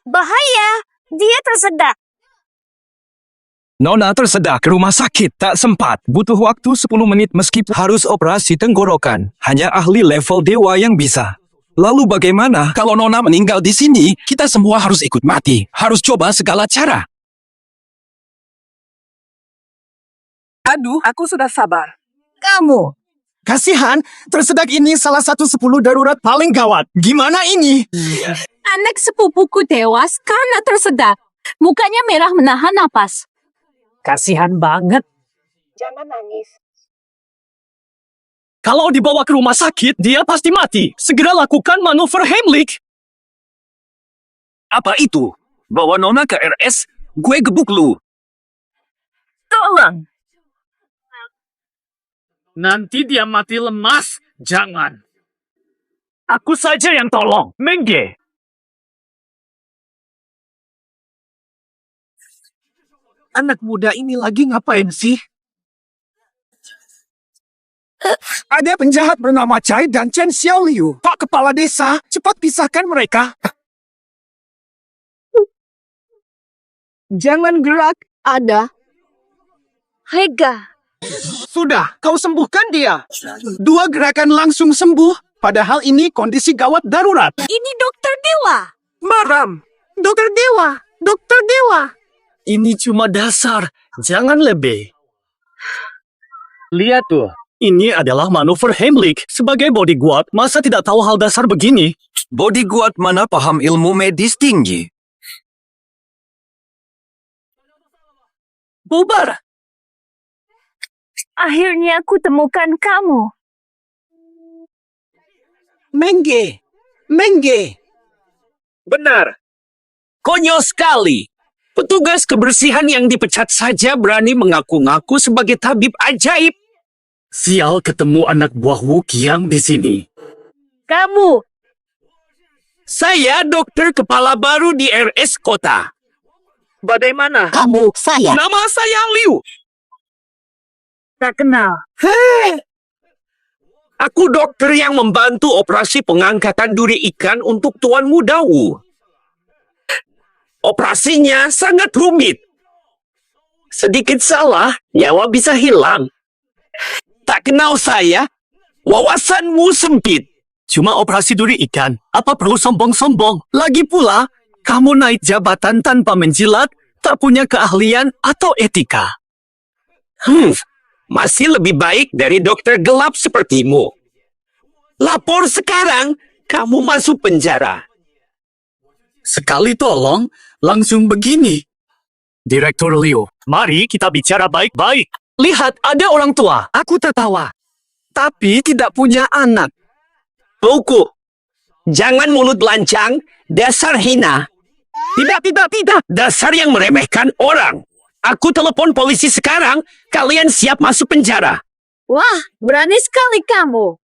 Bahaya! Dia tersedak. Nona tersedak ke rumah sakit, tak sempat. Butuh waktu 10 menit meskipun harus operasi tenggorokan. Hanya ahli level dewa yang bisa. Lalu bagaimana? Kalau Nona meninggal di sini, kita semua harus ikut mati. Harus coba segala cara. Aduh, aku sudah sabar. Kamu. Kasihan, tersedak ini salah satu 10 darurat paling gawat. Gimana ini? Anak sepupuku tewas karena tersedak. Mukanya merah menahan napas. Kasihan banget. Jangan nangis. Kalau dibawa ke rumah sakit, dia pasti mati. Segera lakukan manuver Heimlich. Apa itu? Bawa Nona ke RS, gue gebuk lu. Tolong. Nanti dia mati lemas. Jangan. Aku saja yang tolong. Mengge. Anak muda ini lagi ngapain sih? Ada penjahat bernama Chai dan Chen Xiaoliu. Pak Kepala Desa, cepat pisahkan mereka. Jangan gerak. Ada. Hega. Sudah, kau sembuhkan dia. 2 gerakan langsung sembuh. Padahal ini kondisi gawat darurat. Ini dokter dewa. Maram, Dokter Dewa, Dokter Dewa. Ini cuma dasar. Jangan lebih. Lihat tuh. Ini adalah manuver Heimlich. Sebagai bodyguard, masa tidak tahu hal dasar begini? Bodyguard mana paham ilmu medis tinggi? Bubar. Akhirnya aku temukan kamu. Mengge, Mengge. Benar. Konyol sekali. Petugas kebersihan yang dipecat saja berani mengaku-ngaku sebagai tabib ajaib. Sial ketemu anak buah Wu Qiang di sini. Kamu. Saya dokter kepala baru di RS Kota. Bagaimana? Kamu, saya. Nama saya Liu. Tak kenal. Aku dokter yang membantu operasi pengangkatan duri ikan untuk Tuan Muda Wu. Operasinya sangat rumit. Sedikit salah, nyawa bisa hilang. Tak kenal saya, wawasanmu sempit. Cuma operasi duri ikan. Apa perlu sombong-sombong? Lagi pula, kamu naik jabatan tanpa menjilat, tak punya keahlian atau etika. Masih lebih baik dari dokter gelap sepertimu. Lapor sekarang, kamu masuk penjara. Sekali tolong, langsung begini. Direktur Liu, mari kita bicara baik-baik. Lihat, ada orang tua. Aku tertawa, tapi tidak punya anak. Buku, jangan mulut lancang, dasar hina. Tidak. Dasar yang meremehkan orang. Aku telepon polisi sekarang, kalian siap masuk penjara. Wah, berani sekali kamu.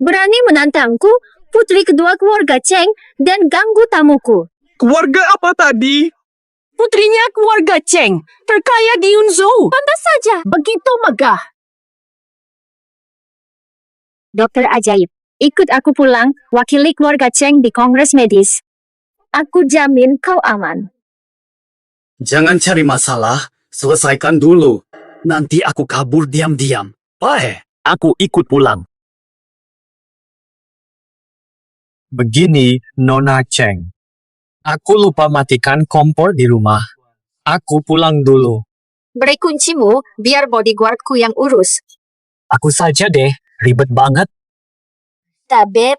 Berani menantangku, putri kedua keluarga Cheng, dan ganggu tamuku. Keluarga apa tadi? Putrinya keluarga Cheng, terkaya di Yunzhou. Pantas saja, begitu megah. Dokter ajaib, ikut aku pulang, wakili keluarga Cheng di Kongres Medis. Aku jamin kau aman. Jangan cari masalah, selesaikan dulu. Nanti aku kabur diam-diam. Pahe, aku ikut pulang. Begini, Nona Cheng. Aku lupa matikan kompor di rumah. Aku pulang dulu. Beri kuncimu, biar bodyguardku yang urus. Aku saja deh, ribet banget. Beb.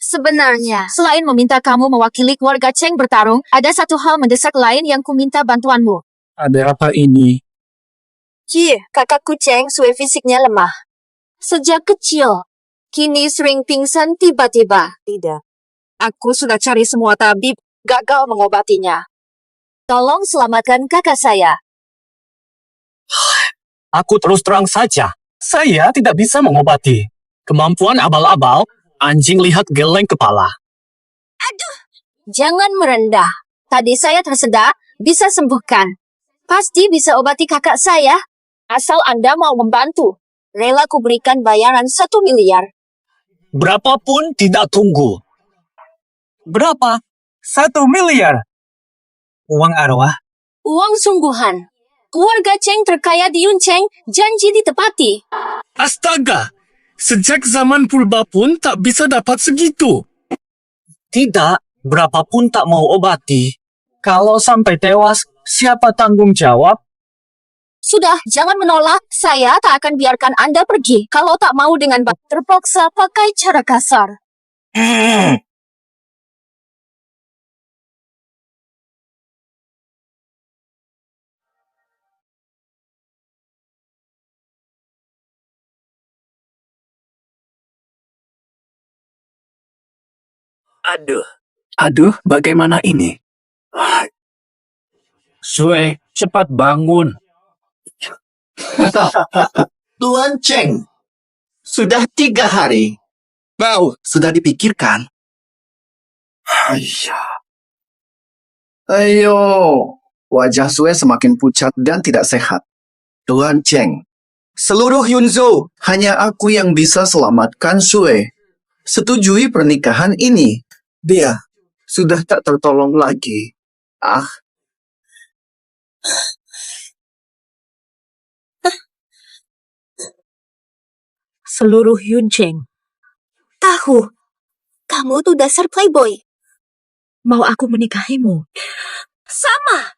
Sebenarnya, selain meminta kamu mewakili keluarga Cheng bertarung, ada satu hal mendesak lain yang kuminta bantuanmu. Ada apa ini? Kakakku Cheng sui fisiknya lemah. Sejak kecil, kini sering pingsan tiba-tiba. Tidak. Aku sudah cari semua tabib, gagal mengobatinya. Tolong selamatkan kakak saya. Aku terus terang saja. Saya tidak bisa mengobati. Kemampuan abal-abal, anjing lihat geleng kepala. Jangan merendah. Tadi saya tersedak, bisa sembuhkan. Pasti bisa obati kakak saya. Asal Anda mau membantu. Rela ku berikan bayaran 1 miliar. Berapapun tidak tunggu. Berapa? 1 miliar. Uang arwah? Uang sungguhan. Keluarga Cheng terkaya di Yun Cheng, janji ditepati. Astaga! Sejak zaman purba pun tak bisa dapat segitu. Tidak, berapapun tak mau obati. Kalau sampai tewas, siapa tanggung jawab? Sudah, jangan menolak. Saya tak akan biarkan Anda pergi. Kalau tak mau dengan terpaksa pakai cara kasar. Aduh, bagaimana ini? Sue, cepat bangun. Tuan Cheng, sudah 3 hari. Sudah dipikirkan? Ayo, wajah Sue semakin pucat dan tidak sehat. Tuan Cheng, seluruh Yunzhou, hanya aku yang bisa selamatkan Sue. Setujui pernikahan ini. Dia sudah tak tertolong lagi. Seluruh Yun Cheng. Tahu, kamu tuh dasar playboy. Mau aku menikahimu? Sama.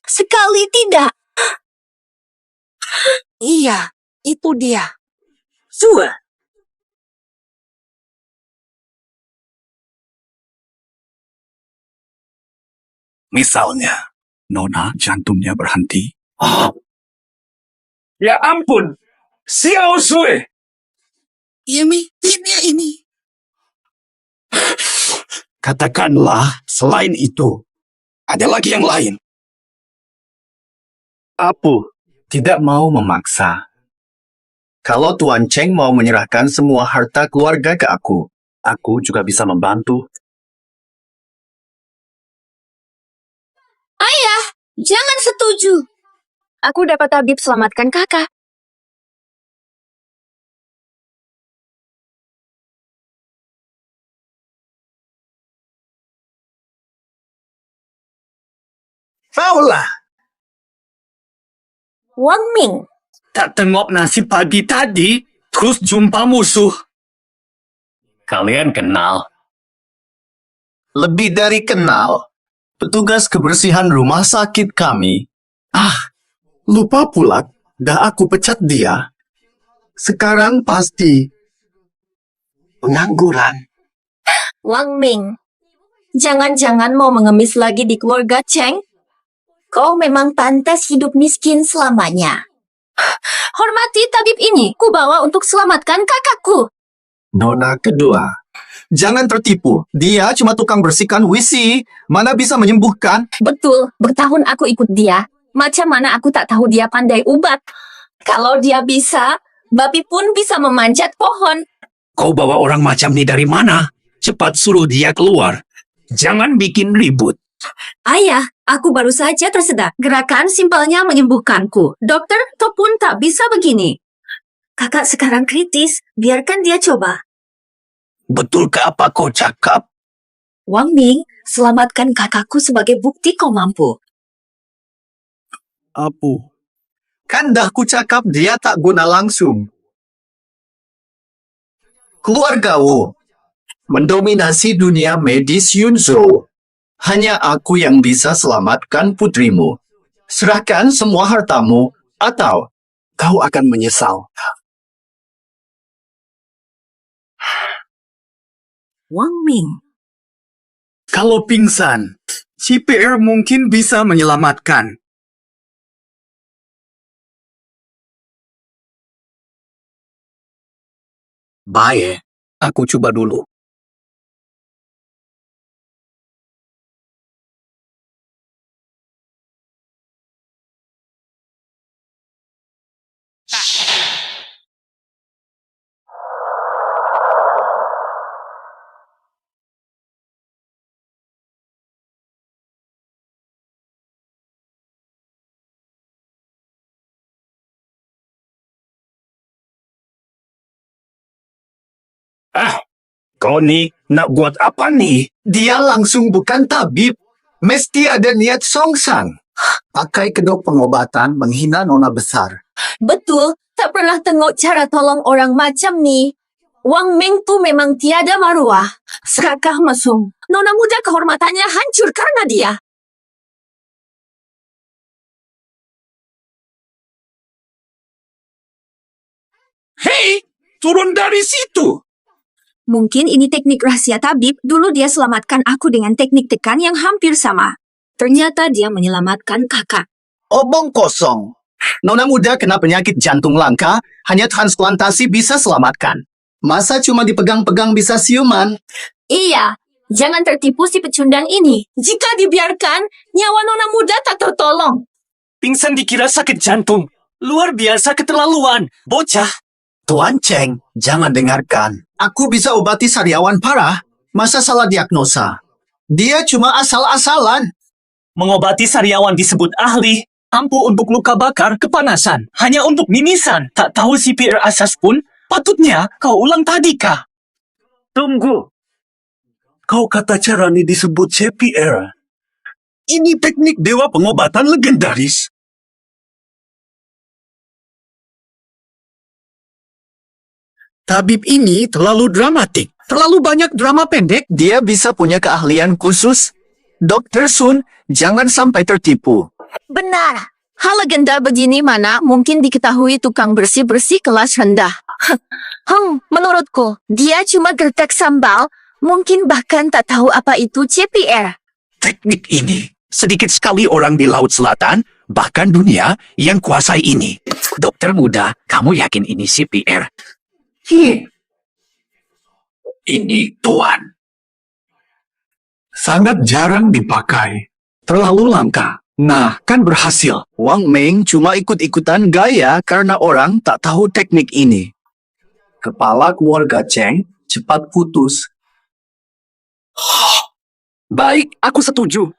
Sekali tidak. Iya, itu dia. Sue. Misalnya, Nona jantungnya berhenti. Ya ampun, Xiao Sue. Ini. Katakanlah, selain itu, ada lagi yang lain. Apu tidak mau memaksa. Kalau Tuan Cheng mau menyerahkan semua harta keluarga ke aku juga bisa membantu. Jangan setuju. Aku dapat tabib selamatkan kakak. Paulah. Wang Ming. Tak tengok nasi pagi tadi, terus jumpa musuh. Kalian kenal? Lebih dari kenal. Petugas kebersihan rumah sakit kami. Lupa pula, dah aku pecat dia. Sekarang pasti pengangguran. Wang Ming. Jangan-jangan mau mengemis lagi di keluarga Cheng? Kau memang pantas hidup miskin selamanya. Hormati tabib ini. Ku bawa untuk selamatkan kakakku. Nona kedua. Jangan tertipu. Dia cuma tukang bersihkan WC. Mana bisa menyembuhkan? Betul, bertahun aku ikut dia. Macam mana aku tak tahu dia pandai ubat. Kalau dia bisa, babi pun bisa memanjat pohon. Kau bawa orang macam ini dari mana? Cepat suruh dia keluar. Jangan bikin ribut. Ayah, aku baru saja tersedak. Gerakan simpelnya menyembuhkanku. Dokter, kau pun tak bisa begini. Kakak sekarang kritis, biarkan dia coba. Betulkah apa kau cakap? Wang Ming, selamatkan kakakku sebagai bukti kau mampu. Apu. Kan dah ku cakap dia tak guna langsung. Keluargamu mendominasi dunia medis Yunzhou. Hanya aku yang bisa selamatkan putrimu. Serahkan semua hartamu atau kau akan menyesal. Wang Ming. Kalau pingsan, CPR mungkin bisa menyelamatkan. Baik, aku coba dulu. Kau ni nak buat apa ni? Dia langsung bukan tabib. Mesti ada niat songsang. Pakai kedok pengobatan menghina nona besar. Betul, tak pernah tengok cara tolong orang macam ni. Wang Ming tu memang tiada maruah. Serakah mesum. Nona muda kehormatannya hancur karena dia. Hei, turun dari situ. Mungkin ini teknik rahasia tabib. Dulu dia selamatkan aku dengan teknik tekan yang hampir sama. Ternyata dia menyelamatkan kakak. Obong kosong. Nona muda kena penyakit jantung langka, hanya transplantasi bisa selamatkan. Masa cuma dipegang-pegang bisa siuman? Iya, jangan tertipu si pecundang ini. Jika dibiarkan, nyawa nona muda tak tertolong. Pingsan dikira sakit jantung. Luar biasa keterlaluan. Bocah. Tuan Cheng, jangan dengarkan. Aku bisa obati sariawan parah. Masa salah diagnosa? Dia cuma asal-asalan. Mengobati sariawan disebut ahli. Ampuh untuk luka bakar, kepanasan. Hanya untuk mimisan. Tak tahu CPR asas pun. Patutnya kau ulang tadi kah? Tunggu. Kau kata cara ini disebut CPR. Ini teknik dewa pengobatan legendaris. Tabib ini terlalu dramatik. Terlalu banyak drama pendek. Dia bisa punya keahlian khusus. Dr. Sun, jangan sampai tertipu. Benar. Hal legenda begini mana mungkin diketahui tukang bersih-bersih kelas rendah. Menurutku, dia cuma gertak sambal. Mungkin bahkan tak tahu apa itu CPR. Teknik ini, sedikit sekali orang di Laut Selatan, bahkan dunia, yang kuasai ini. Dokter muda, kamu yakin ini CPR? Ini Tuan. Sangat jarang dipakai. Terlalu langka. Nah, kan berhasil. Wang Ming cuma ikut-ikutan gaya karena orang tak tahu teknik ini. Kepala keluarga Cheng cepat putus. Baik, aku setuju.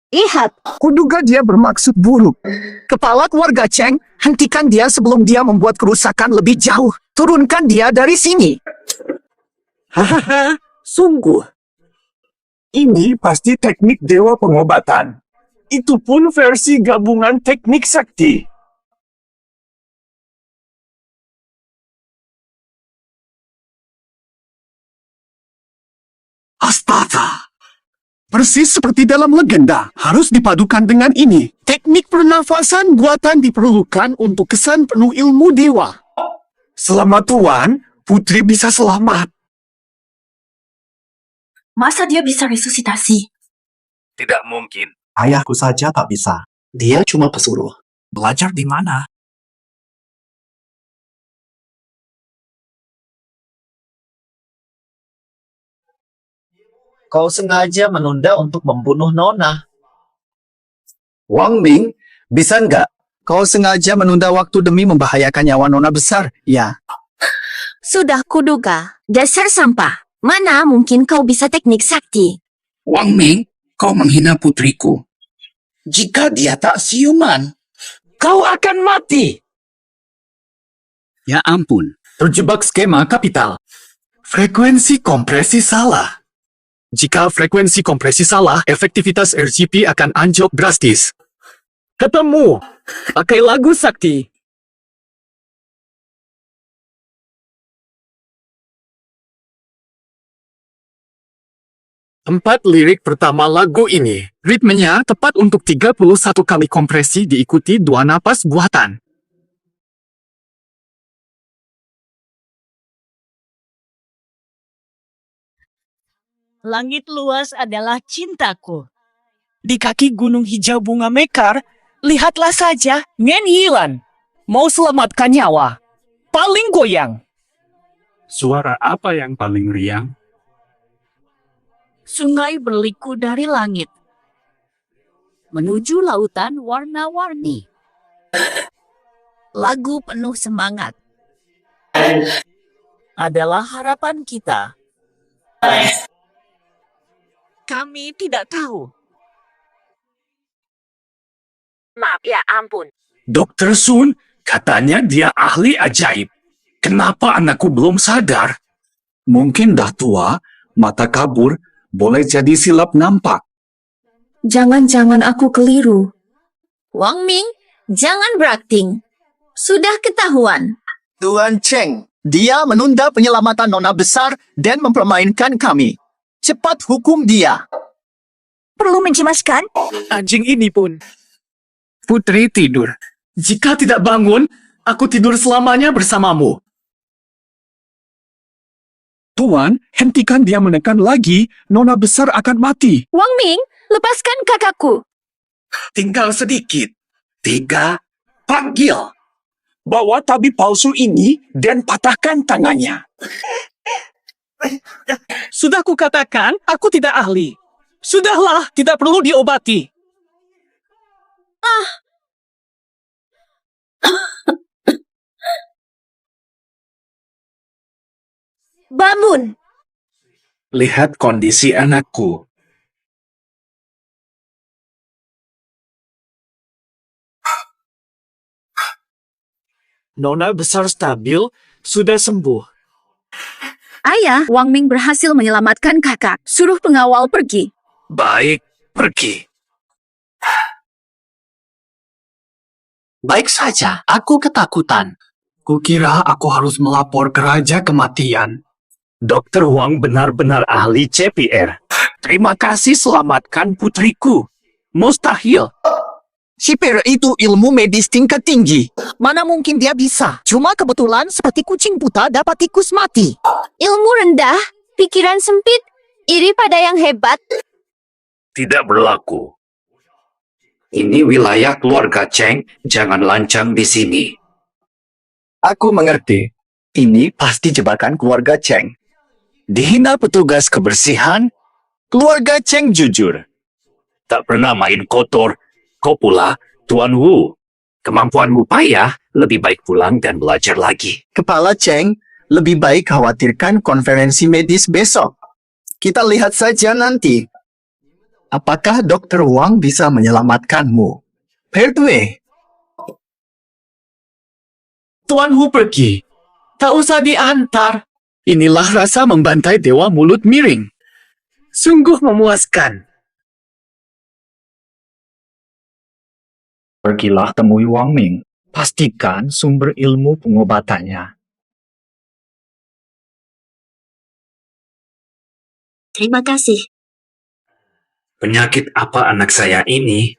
Lihat, kuduga dia bermaksud buruk. Kepala keluarga Cheng, hentikan dia sebelum dia membuat kerusakan lebih jauh. Turunkan dia dari sini. Hahaha, sungguh. Ini pasti teknik dewa pengobatan. Itu pun versi gabungan teknik sakti. Astaga. Persis seperti dalam legenda, harus dipadukan dengan ini. Teknik pernafasan buatan diperlukan untuk kesan penuh ilmu dewa. Selamat Tuan, putri bisa selamat. Masa dia bisa resusitasi? Tidak mungkin. Ayahku saja tak bisa. Dia cuma pesuruh. Belajar di mana? Kau sengaja menunda untuk membunuh Nona. Wang Ming, bisa nggak? Kau sengaja menunda waktu demi membahayakan nyawa Nona besar, ya? Sudah kuduga. Dasar sampah. Mana mungkin kau bisa teknik sakti? Wang Ming, kau menghina putriku. Jika dia tak siuman, kau akan mati. Ya ampun, terjebak skema kapital. Frekuensi kompresi salah. Jika frekuensi kompresi salah, efektivitas RGP akan anjlok drastis. Ketemu. Pakai lagu sakti. Empat lirik pertama lagu ini, ritmenya tepat untuk 31 kali kompresi diikuti 2 napas buatan. Langit luas adalah cintaku. Di kaki gunung hijau bunga mekar, lihatlah saja Ngen Yilan. Mau selamatkan nyawa. Paling goyang. Suara apa yang paling riang? Sungai berliku dari langit. Menuju lautan warna-warni. Lagu penuh semangat. Adalah harapan kita. Kami tidak tahu. Maaf ya ampun. Dr. Sun, katanya dia ahli ajaib. Kenapa anakku belum sadar? Mungkin dah tua, mata kabur, boleh jadi silap nampak. Jangan-jangan aku keliru. Wang Ming, jangan berakting. Sudah ketahuan. Tuan Cheng, dia menunda penyelamatan nona besar dan mempermainkan kami. Cepat hukum dia. Perlu mencemaskan? Anjing ini pun. Putri tidur. Jika tidak bangun, aku tidur selamanya bersamamu. Tuan, hentikan dia menekan lagi, nona besar akan mati. Wang Ming, lepaskan kakakku. Tinggal sedikit. 3, panggil. Bawa tabib palsu ini dan patahkan tangannya. Sudah kukatakan, aku tidak ahli. Sudahlah, tidak perlu diobati. Bangun. Lihat kondisi anakku. Nona besar stabil, sudah sembuh. Ayah, Wang Ming berhasil menyelamatkan kakak. Suruh pengawal pergi. Baik, pergi. Baik saja, aku ketakutan. Kukira aku harus melapor ke Raja Kematian. Dokter Wang benar-benar ahli CPR. Terima kasih selamatkan putriku. Mustahil. CPR itu ilmu medis tingkat tinggi. Mana mungkin dia bisa? Cuma kebetulan seperti kucing buta dapat tikus mati. Ilmu rendah, pikiran sempit, iri pada yang hebat. Tidak berlaku. Ini wilayah keluarga Cheng, jangan lancang di sini. Aku mengerti. Ini pasti jebakan keluarga Cheng. Dihina petugas kebersihan, Keluarga Cheng jujur. tak pernah main kotor. Kau pula, Tuan Wu. Kemampuanmu payah, lebih baik pulang dan belajar lagi. Kepala Cheng, lebih baik khawatirkan konferensi medis besok. Kita lihat saja nanti. Apakah Dr. Wang bisa menyelamatkanmu? Pertwee, Tuan Hu pergi. Tak usah diantar. Inilah rasa membantai dewa mulut miring. Sungguh memuaskan. pergilah temui Wang Ming. Pastikan sumber ilmu pengobatannya. Terima kasih. Penyakit apa anak saya ini?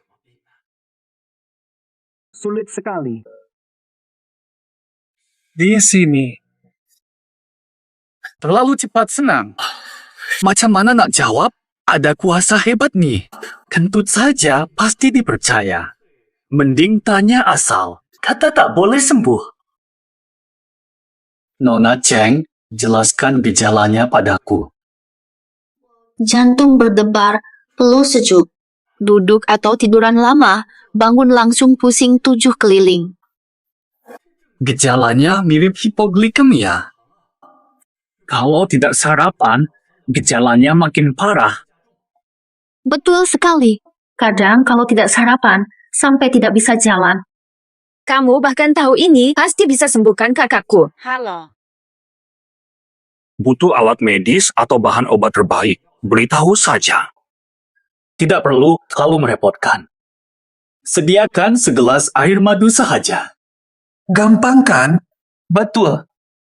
Sulit sekali. Di sini. Terlalu cepat senang. Macam mana nak jawab? Ada kuasa hebat nih. Kentut saja pasti dipercaya. Mending tanya asal. Kata tak boleh sembuh. Nona Cheng, jelaskan gejalanya padaku. Jantung berdebar, peluh sejuk. Duduk atau tiduran lama, bangun langsung pusing 7 keliling. Gejalanya mirip hipoglikemia. Kalau tidak sarapan, gejalanya makin parah. Betul sekali. Kadang kalau tidak sarapan, sampai tidak bisa jalan. Kamu bahkan tahu ini pasti bisa sembuhkan kakakku. Halo. Butuh alat medis atau bahan obat terbaik? Beritahu saja. Tidak perlu terlalu merepotkan. Sediakan segelas air madu saja. Gampang kan? Betul.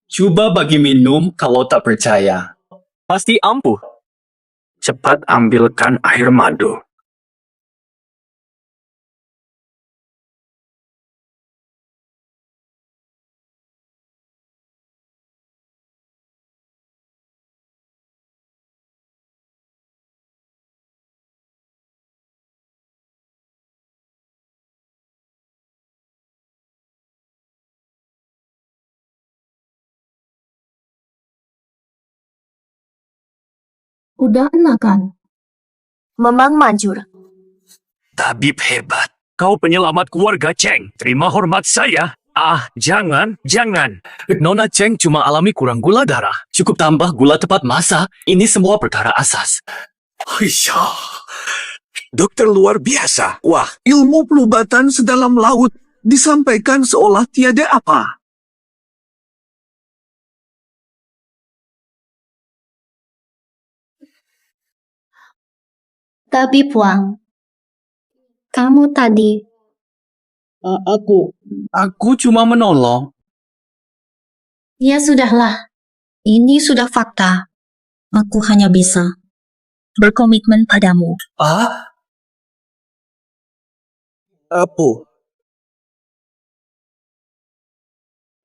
Coba bagi minum kalau tak percaya. Pasti ampuh. Cepat ambilkan air madu. Udah enakan. Memang manjur. Tabib hebat. Kau penyelamat keluarga Cheng. Terima hormat saya. Ah, jangan. Nona Cheng cuma alami kurang gula darah. Cukup tambah gula tepat masa. Ini semua perkara asas. Aisyah. Dokter luar biasa. Wah, ilmu pelubatan sedalam laut disampaikan seolah tiada apa. Tapi Puang, kamu tadi Aku cuma menolong. ya sudahlah. Ini sudah fakta. Aku hanya bisa berkomitmen padamu. Apa?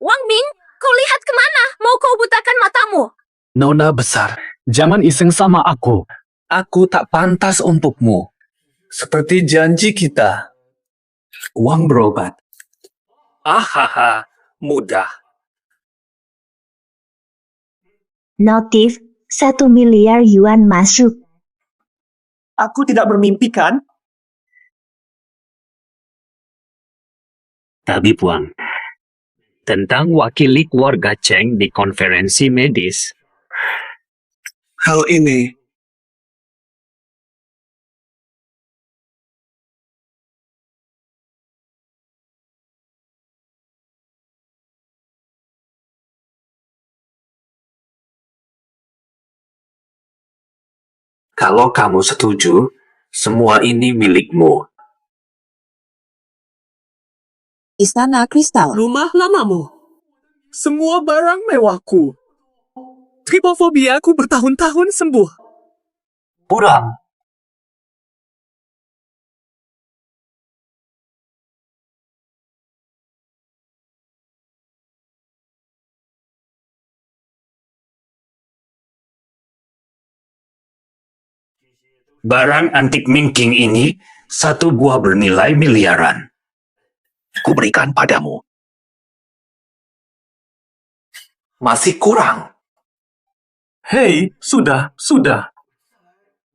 Wang Ming, kau lihat kemana? Mau kau butakan matamu? Nona besar, jangan iseng sama aku. Aku tak pantas untukmu. Seperti janji kita. Uang berobat. Ahaha, mudah. Notif 1 miliar yuan masuk. Aku tidak bermimpi kan? Tapi Puang, tentang wakili keluarga Cheng di konferensi medis. Hal ini Kalau kamu setuju, semua ini milikmu. Istana Kristal. rumah lamamu. Semua barang mewahku. Tripofobiaku bertahun-tahun sembuh. Kurang. Barang antik Mingking ini satu buah bernilai miliaran. Kuberikan padamu. Masih kurang. Hei, sudah.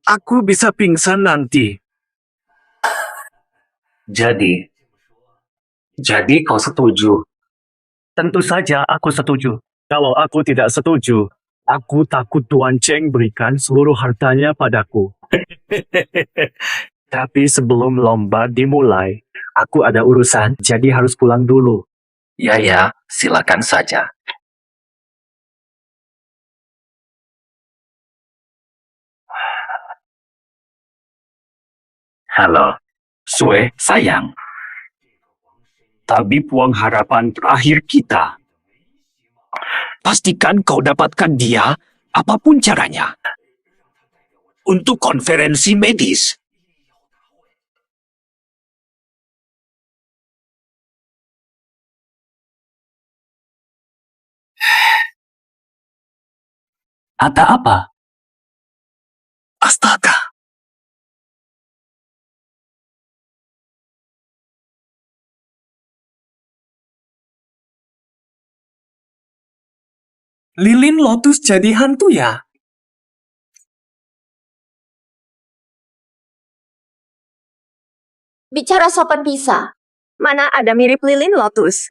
Aku bisa pingsan nanti. Jadi kau setuju? Tentu saja aku setuju. Kalau aku tidak setuju, aku takut Tuan Cheng berikan seluruh hartanya padaku. Tapi sebelum lomba dimulai, aku ada urusan, jadi harus pulang dulu. Ya, silakan saja. Halo, Sue, sayang. Tabib Wang harapan terakhir kita. Pastikan kau dapatkan dia, apapun caranya. Untuk konferensi medis. Ada apa? Astaga. Lilin Lotus jadi hantu ya? Bicara sopan bisa. Mana ada mirip lilin lotus?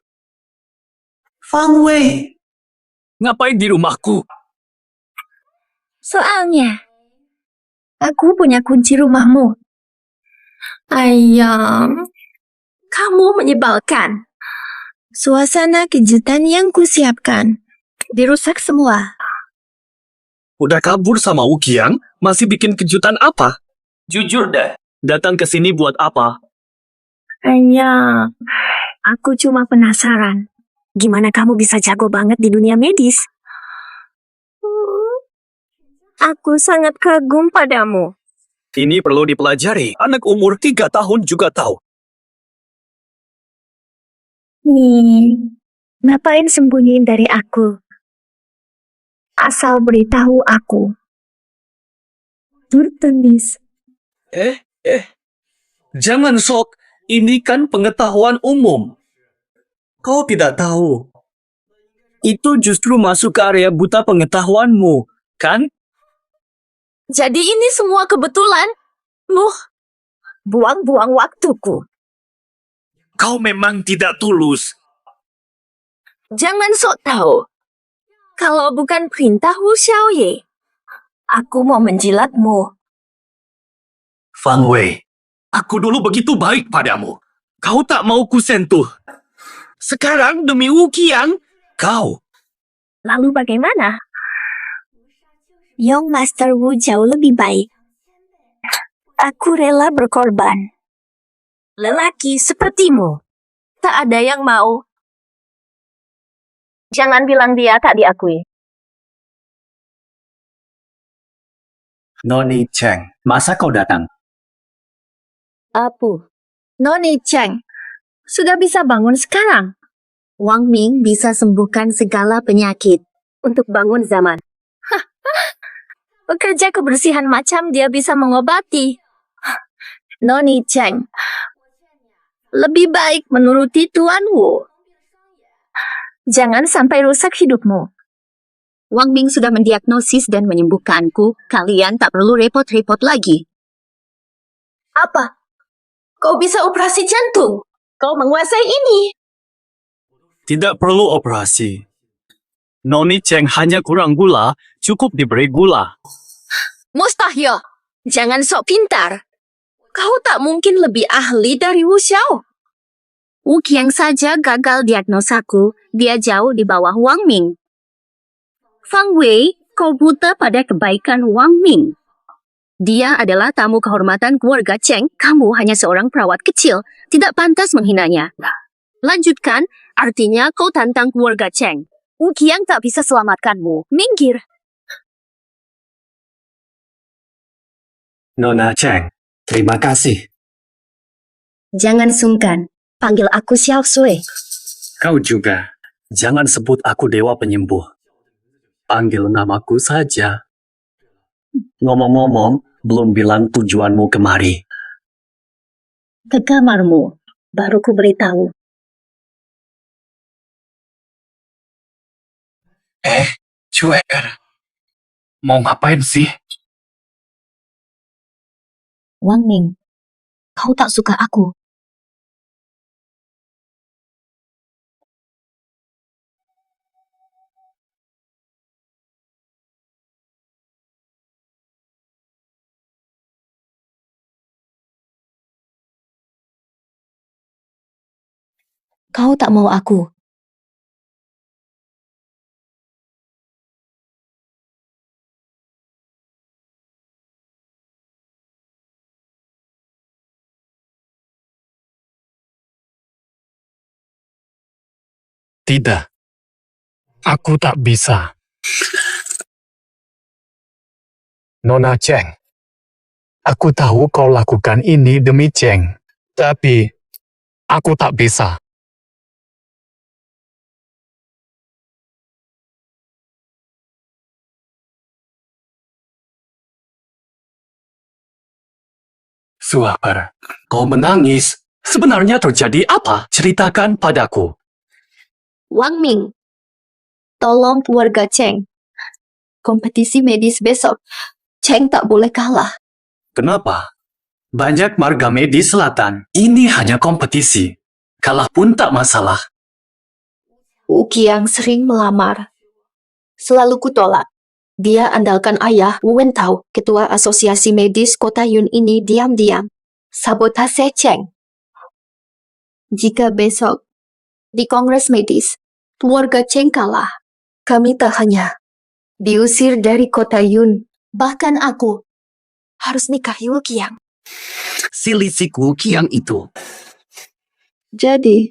Fang Wei. Ngapain di rumahku? Soalnya, aku punya kunci rumahmu. Ayam, kamu menyebalkan. Suasana kejutan yang kusiapkan dirusak semua. Udah kabur sama Ukiang, masih bikin kejutan apa? Jujur deh. Datang ke sini buat apa? Ayam, aku cuma penasaran. Gimana kamu bisa jago banget di dunia medis? Aku sangat kagum padamu. Ini perlu dipelajari. Anak umur 3 tahun juga tahu. Ngapain sembunyiin dari aku? Asal beritahu aku. Turtendis. Jangan sok. Ini kan pengetahuan umum. Kau tidak tahu. Itu justru masuk ke area buta pengetahuanmu, kan? Jadi ini semua kebetulan? Buang-buang waktuku. Kau memang tidak tulus. Jangan sok tahu. Kalau bukan perintah Wu Xiaoye, aku mau menjilatmu. Fang Wei, aku dulu begitu baik padamu. Kau tak mau kusentuh. Sekarang demi Wuqiang, kau. Lalu bagaimana? Young Master Wu jauh lebih baik. Aku rela berkorban. Lelaki sepertimu. Tak ada yang mau. Jangan bilang dia tak diakui. Noni Cheng, masa kau datang? Apa? Noni Cheng, sudah bisa bangun sekarang. Wang Ming bisa sembuhkan segala penyakit. Untuk bangun zaman. Pekerja kebersihan macam dia bisa mengobati. Noni Cheng, lebih baik menuruti Tuan Wu. Jangan sampai rusak hidupmu. Wang Ming sudah mendiagnosis dan menyembuhkanku. Kalian tak perlu repot-repot lagi. Apa? Kau bisa operasi jantung? Kau menguasai ini. Tidak perlu operasi. Noni Cheng hanya kurang gula, cukup diberi gula. Mustahil. Jangan sok pintar. Kau tak mungkin lebih ahli dari Wu Xiao. Wu Qiang saja gagal diagnosaku. Dia jauh di bawah Wang Ming. Fang Wei, kau buta pada kebaikan Wang Ming. Dia adalah tamu kehormatan keluarga Cheng. Kamu hanya seorang perawat kecil. Tidak pantas menghinanya. Lanjutkan, artinya kau tantang keluarga Cheng. Wu Qiang tak bisa selamatkanmu. Minggir. Nona Cheng, terima kasih. Jangan sungkan. Panggil aku Xiao Sui. Kau juga. Jangan sebut aku dewa penyembuh. Panggil namaku saja. Ngomong-ngomong, belum bilang tujuanmu kemari. Ke kamarmu. Baru ku beritahu. Cuek. Mau ngapain sih? Wang Ming, kau tak suka aku. Kau tak mau aku. Tidak. Aku tak bisa. Nona Cheng, aku tahu kau lakukan ini demi Cheng. Tapi, aku tak bisa. Suaper, kau menangis. Sebenarnya terjadi apa? Ceritakan padaku. Wang Ming, tolong keluarga Cheng. Kompetisi medis besok, Cheng tak boleh kalah. Kenapa? Banyak marga medis selatan. Ini hanya kompetisi. Kalah pun tak masalah. Wu Qiang sering melamar. Selalu kutolak. Dia andalkan ayah, Wu Wentao, ketua asosiasi medis kota Yun ini diam-diam. Sabotase Cheng. Jika besok di kongres medis, keluarga Cheng kalah, kami tak hanya diusir dari kota Yun, bahkan aku harus nikahi Wu Qiang. Si lisiku Kiang itu. Jadi,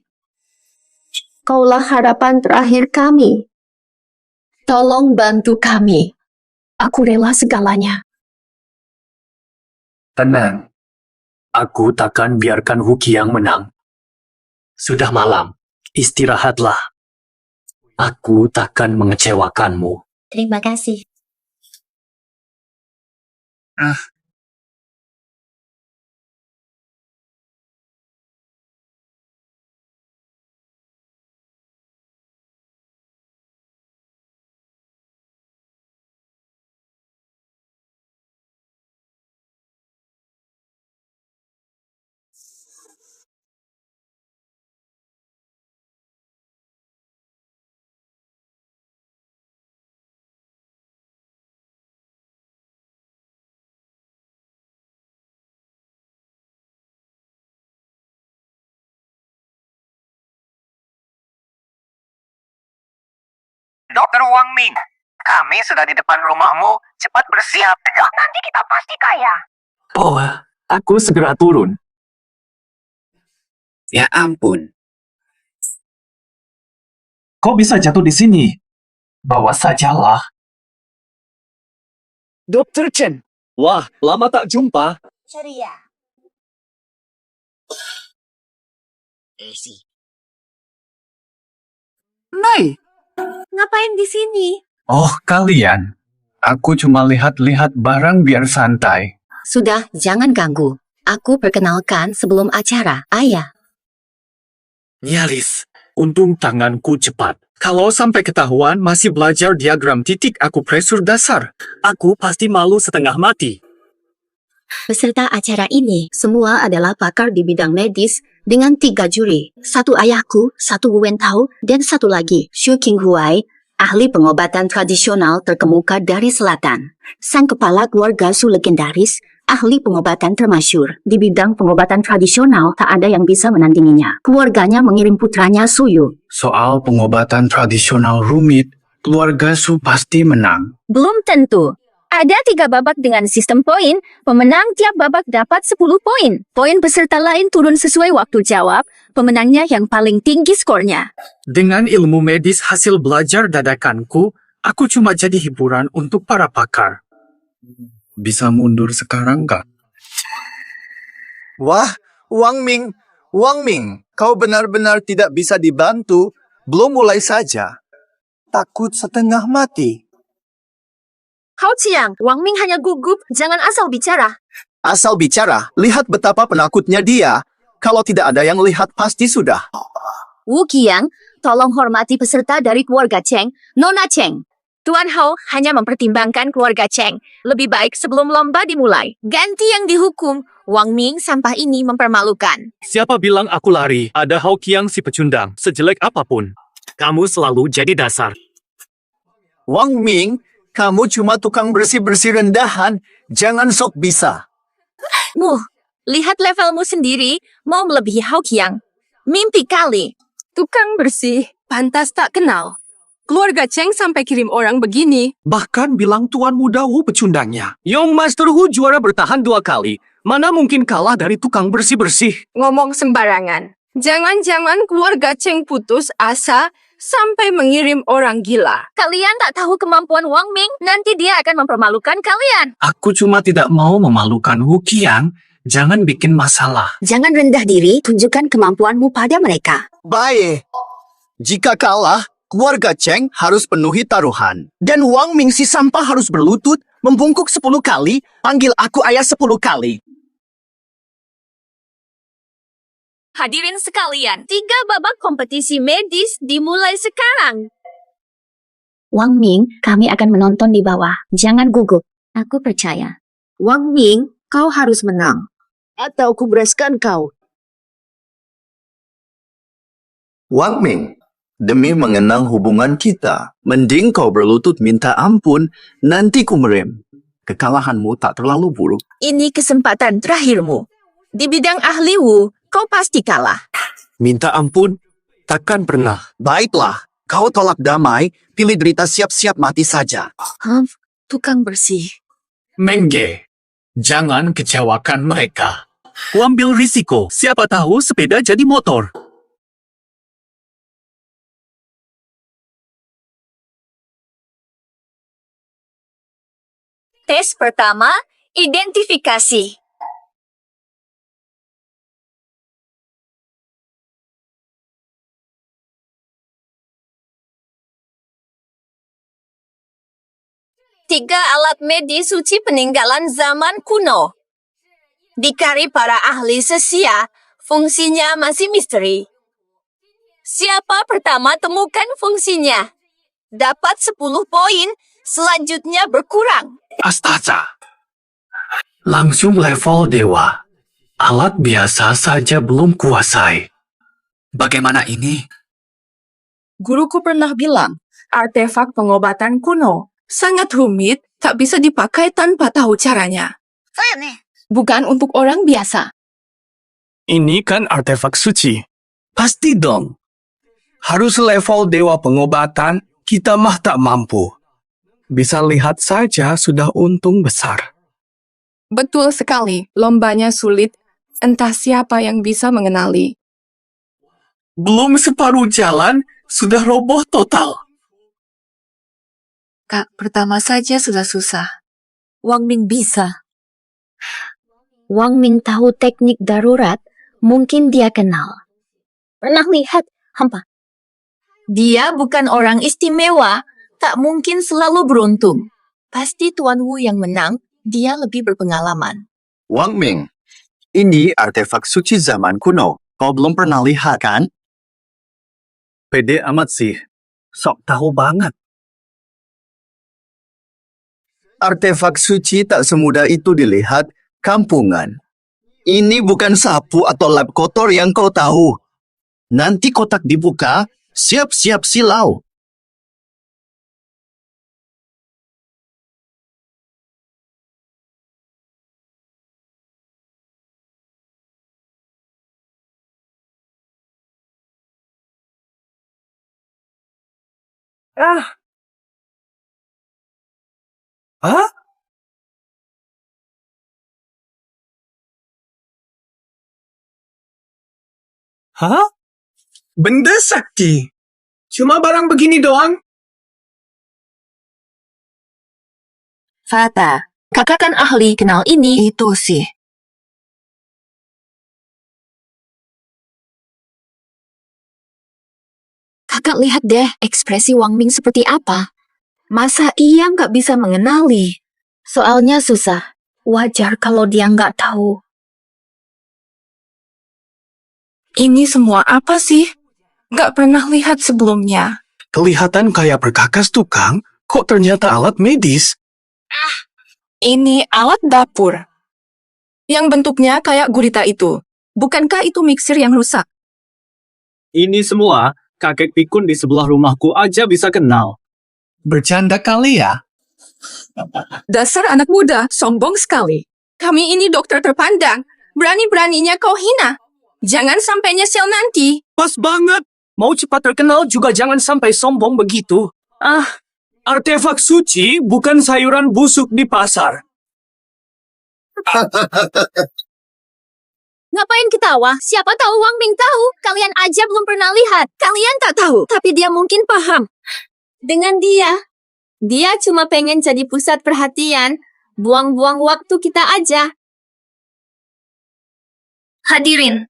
kaulah harapan terakhir kami. Tolong bantu kami. Aku rela segalanya. Tenang. Aku takkan biarkan Wu Qiang menang. Sudah malam. Istirahatlah. Aku takkan mengecewakanmu. Terima kasih. Dokter Wang Ming, kami sudah di depan rumahmu. Cepat bersiap. Nanti kita pasti kaya. Poa, Aku segera turun. Ya ampun. Kau bisa jatuh di sini. Bawa sajalah. Dr. Chen. Wah, lama tak jumpa. Ceria. Mai. Ngapain di sini? Oh, kalian. Aku cuma lihat-lihat barang biar santai. Sudah, jangan ganggu. Aku perkenalkan sebelum acara, Ayah. Nyaris. Untung tanganku cepat. Kalau sampai ketahuan masih belajar diagram titik akupresur dasar, aku pasti malu setengah mati. Peserta acara ini semua adalah pakar di bidang medis dengan 3 juri. 1 ayahku, 1 Wen Tao, dan 1 lagi, Xu Qinghuai, ahli pengobatan tradisional terkemuka dari selatan. Sang kepala keluarga Su legendaris, ahli pengobatan termasyur. Di bidang pengobatan tradisional tak ada yang bisa menandinginya. Keluarganya mengirim putranya Su Yu. Soal pengobatan tradisional rumit, keluarga Su pasti menang. Belum tentu. Ada 3 babak dengan sistem poin. Pemenang tiap babak dapat 10 poin. Poin peserta lain turun sesuai waktu jawab. Pemenangnya yang paling tinggi skornya. Dengan ilmu medis hasil belajar dadakanku, aku cuma jadi hiburan untuk para pakar. Bisa mundur sekarang nggak? Wah, Wang Ming. Wang Ming, kau benar-benar tidak bisa dibantu. Belum mulai saja. Takut setengah mati. Hao Qiang, Wang Ming hanya gugup. Jangan asal bicara. Asal bicara, lihat betapa penakutnya dia. Kalau tidak ada yang lihat pasti sudah. Wu Qiang, tolong hormati peserta dari keluarga Cheng, Nona Cheng. Tuan Hao hanya mempertimbangkan keluarga Cheng. Lebih baik sebelum lomba dimulai. Ganti yang dihukum. Wang Ming, sampah ini mempermalukan. Siapa bilang aku lari? Ada Hao Qiang si pecundang, sejelek apapun. Kamu selalu jadi dasar. Wang Ming, kamu cuma tukang bersih-bersih rendahan. Jangan sok bisa. Lihat levelmu sendiri. Mau melebihi Hao Qiang. Mimpi kali. Tukang bersih, pantas tak kenal. Keluarga Cheng sampai kirim orang begini. Bahkan bilang Tuan Muda Wu pecundangnya. Young Master Hu juara bertahan 2 kali. Mana mungkin kalah dari tukang bersih-bersih? Ngomong sembarangan. Jangan-jangan keluarga Cheng putus asa sampai mengirim orang gila. Kalian tak tahu kemampuan Wang Ming. Nanti dia akan mempermalukan kalian. Aku cuma tidak mau memalukan Wu Qiang. Jangan bikin masalah. Jangan rendah diri, tunjukkan kemampuanmu pada mereka. Baik. Jika kalah, keluarga Cheng harus penuhi taruhan. Dan Wang Ming si sampah harus berlutut, membungkuk 10 kali, panggil aku ayah 10 kali. Hadirin sekalian, 3 babak kompetisi medis dimulai sekarang. Wang Ming, kami akan menonton di bawah. Jangan gugup. Aku percaya. Wang Ming, kau harus menang. Atau kubereskan kau. Wang Ming, demi mengenang hubungan kita, mending kau berlutut minta ampun, nanti ku merem. Kekalahanmu tak terlalu buruk. Ini kesempatan terakhirmu. Di bidang ahli Wu, kau pasti kalah. Minta ampun? Takkan pernah. Baiklah, kau tolak damai, pilih derita siap-siap mati saja. Tukang bersih. Mengge, jangan kecewakan mereka. Ku ambil risiko. Siapa tahu sepeda jadi motor. Tes pertama, identifikasi. Tiga alat medis suci peninggalan zaman kuno. Dikari para ahli sesia, fungsinya masih misteri. Siapa pertama temukan fungsinya? Dapat 10 poin, selanjutnya berkurang. Astaga. Langsung level dewa. Alat biasa saja belum kuasai. Bagaimana ini? Guruku pernah bilang, artefak pengobatan kuno sangat rumit, tak bisa dipakai tanpa tahu caranya. Bukan untuk orang biasa. Ini kan artefak suci. Pasti dong. Harus level dewa pengobatan, kita mah tak mampu. Bisa lihat saja sudah untung besar. Betul sekali, lombanya sulit. Entah siapa yang bisa mengenali. Belum separuh jalan, sudah roboh total. Kak, pertama saja sudah susah. Wang Ming bisa. Wang Ming tahu teknik darurat, mungkin dia kenal. Pernah lihat, hampa. Dia bukan orang istimewa, tak mungkin selalu beruntung. Pasti Tuan Wu yang menang, dia lebih berpengalaman. Wang Ming, ini artefak suci zaman kuno. Kau belum pernah lihat kan? Pede amat sih. Sok tahu banget. Artefak suci tak semudah itu dilihat, kampungan. Ini bukan sapu atau lap kotor yang kau tahu. Nanti kotak dibuka, siap-siap silau. Ah. Hah? Hah? Benda sakti? Cuma barang begini doang? Fata, kakak kan ahli kenal ini. Itu sih. Kakak lihat deh ekspresi Wang Ming seperti apa. Masa ia nggak bisa mengenali? Soalnya susah. Wajar kalau dia nggak tahu. Ini semua apa sih? Nggak pernah lihat sebelumnya. Kelihatan kayak perkakas tukang, kok ternyata alat medis? Ini alat dapur. Yang bentuknya kayak gurita itu. Bukankah itu mixer yang rusak? Ini semua, kakek pikun di sebelah rumahku aja bisa kenal. Bercanda kali ya? Dasar anak muda, sombong sekali. Kami ini dokter terpandang. Berani-beraninya kau hina. Jangan sampai nyesel nanti. Pas banget. Mau cepat terkenal juga jangan sampai sombong begitu. Ah, artefak suci bukan sayuran busuk di pasar. Ngapain ketawa? Siapa tahu Wang Ming tahu. Kalian aja belum pernah lihat. Kalian tak tahu, tapi dia mungkin paham. Dengan dia cuma pengen jadi pusat perhatian. Buang-buang waktu kita aja. Hadirin,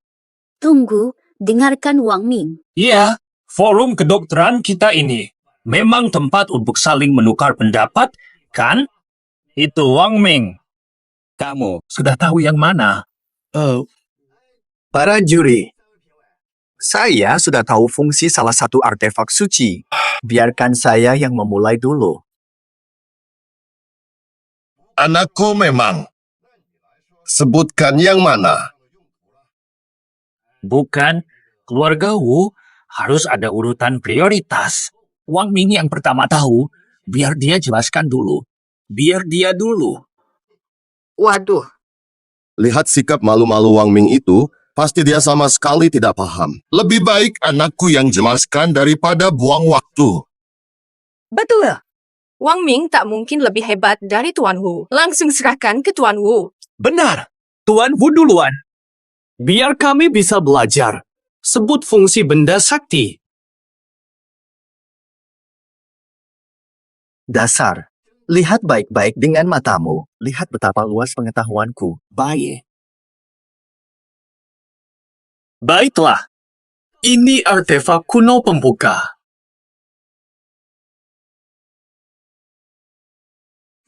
tunggu, dengarkan Wang Ming. Iya, forum kedokteran kita ini memang tempat untuk saling menukar pendapat, kan? Itu Wang Ming. Kamu sudah tahu yang mana? Para juri, saya sudah tahu fungsi salah satu artefak suci. Biarkan saya yang memulai dulu. Anakku memang. Sebutkan yang mana. Bukan, keluarga Wu harus ada urutan prioritas. Wang Ming yang pertama tahu, biar dia jelaskan dulu. Biar dia dulu. Waduh. Lihat sikap malu-malu Wang Ming itu, pasti dia sama sekali tidak paham. Lebih baik anakku yang jelaskan daripada buang waktu. Betul. Wang Ming tak mungkin lebih hebat dari Tuan Wu. Langsung serahkan ke Tuan Wu. Benar, Tuan Wu duluan. Biar kami bisa belajar. Sebut fungsi benda sakti. Dasar, lihat baik-baik dengan matamu. Lihat betapa luas pengetahuanku. Baik. Baiklah, ini artefak kuno pembuka.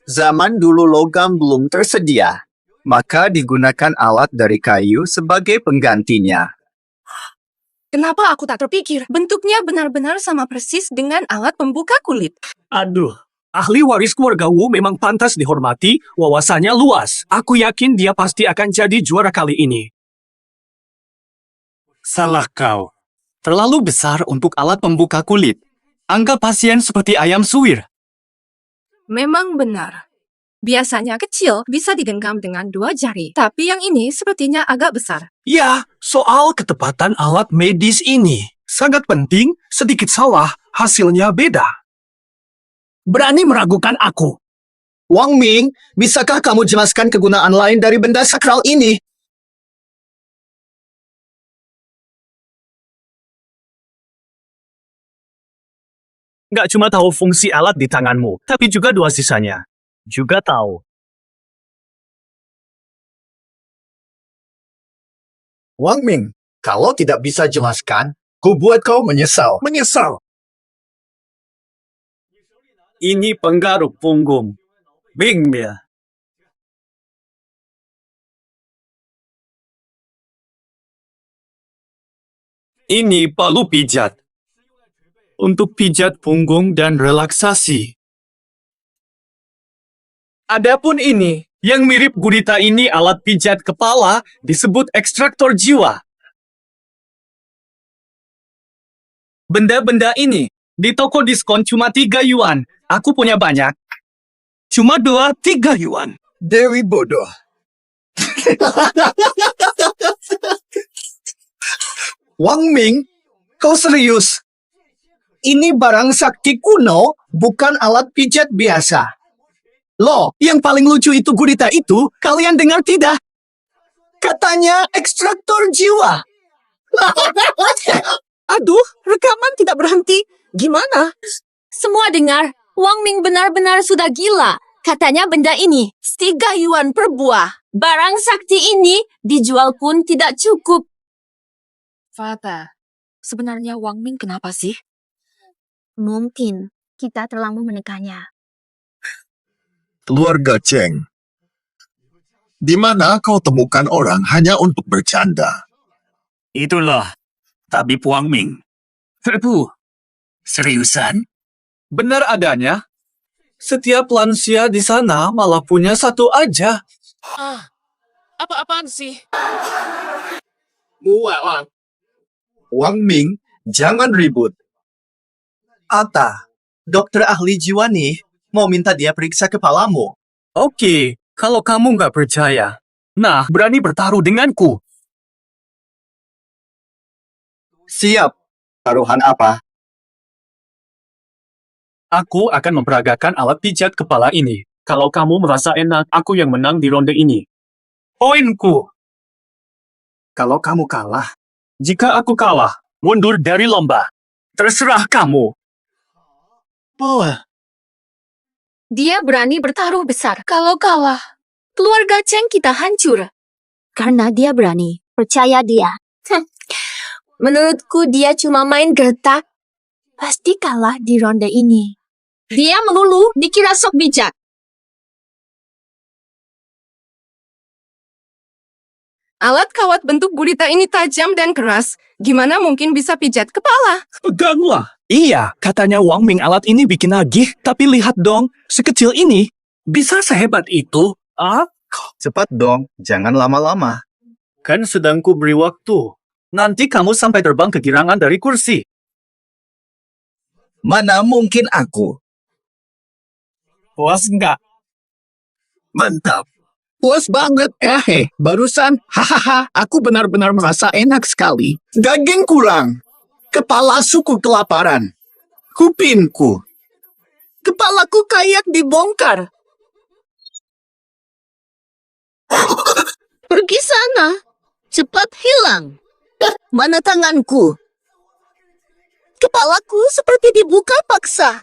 Zaman dulu logam belum tersedia, maka digunakan alat dari kayu sebagai penggantinya. Kenapa aku tak terpikir? Bentuknya benar-benar sama persis dengan alat pembuka kulit. Aduh, ahli waris keluarga Wu memang pantas dihormati, wawasannya luas. Aku yakin dia pasti akan jadi juara kali ini. Salah kau. Terlalu besar untuk alat pembuka kulit. Anggap pasien seperti ayam suwir. Memang benar. Biasanya kecil bisa digenggam dengan 2 jari. Tapi yang ini sepertinya agak besar. Ya, soal ketepatan alat medis ini. Sangat penting, sedikit salah, hasilnya beda. Berani meragukan aku. Wang Ming, bisakah kamu jelaskan kegunaan lain dari benda sakral ini? Nggak cuma tahu fungsi alat di tanganmu, tapi juga dua sisanya. Juga tahu. Wang Ming, kalau tidak bisa jelaskan, ku buat kau menyesal. Menyesal. Ini penggaruk punggung. Bing ya. Ini palu pijat. Untuk pijat punggung dan relaksasi. Adapun ini, yang mirip gurita ini alat pijat kepala disebut ekstraktor jiwa. Benda-benda ini di toko diskon cuma 3 yuan. Aku punya banyak. Cuma 2-3 yuan. Dewi bodoh. Wang Ming, kau serius? Ini barang sakti kuno, bukan alat pijat biasa. Loh, yang paling lucu itu gurita itu, kalian dengar tidak? Katanya ekstraktor jiwa. Aduh, rekaman tidak berhenti. Gimana? Semua dengar, Wang Ming benar-benar sudah gila. Katanya benda ini 3 yuan per buah. Barang sakti ini dijual pun tidak cukup. Fata, sebenarnya Wang Ming kenapa sih? Mungkin kita terlalu menekannya. Keluarga Cheng. Di mana kau temukan orang hanya untuk bercanda? Itulah tabib Wang Ming. Seriusan? Benar adanya. Setiap lansia di sana malah punya satu aja. Apa-apaan sih? Wang Ming, jangan ribut. Ata, dokter ahli jiwa nih mau minta dia periksa kepalamu. Oke, kalau kamu nggak percaya. Nah, berani bertaruh denganku. Siap. Taruhan apa? Aku akan memperagakan alat pijat kepala ini. Kalau kamu merasa enak, aku yang menang di ronde ini. Poinku. Kalau kamu kalah, Jika aku kalah, mundur dari lomba. Terserah kamu. Dia berani bertaruh besar. Kalau kalah, keluarga Cheng kita hancur. Karena dia berani. Percaya dia. Menurutku dia cuma main gertak. Pasti kalah di ronde ini. Dia melulu dikira sok bijak. Alat kawat bentuk gurita ini tajam dan keras. Gimana mungkin bisa pijat kepala? Peganglah. Iya, katanya Wang Ming alat ini bikin nagih. Tapi lihat dong, sekecil ini. Bisa sehebat itu? Ah? cepat dong, jangan lama-lama. Kan sedang ku beri waktu. Nanti kamu sampai terbang kegirangan dari kursi. Mana mungkin aku? Puas enggak? Mantap. Puas banget. Barusan, hahaha, aku benar-benar merasa enak sekali. Daging kurang. Kepala suku kelaparan. Kupinku. Kepalaku kayak dibongkar. Pergi sana. Cepat hilang. Mana tanganku? Kepalaku seperti dibuka paksa.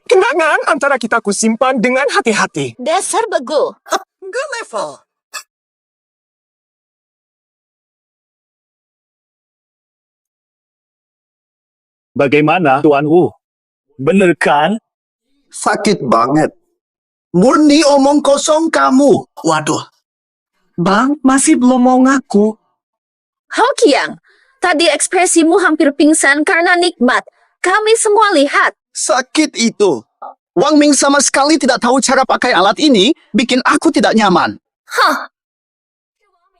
Kenangan antara kita kusimpan dengan hati-hati. Dasar bego. Enggak level. Bagaimana, Tuan Wu? Bener kan? Sakit banget. Murni omong kosong kamu. Waduh. Bang, masih belum mau ngaku. Hokiang, tadi ekspresimu hampir pingsan karena nikmat. Kami semua lihat. Sakit itu. Wang Ming sama sekali tidak tahu cara pakai alat ini, bikin aku tidak nyaman. Hah.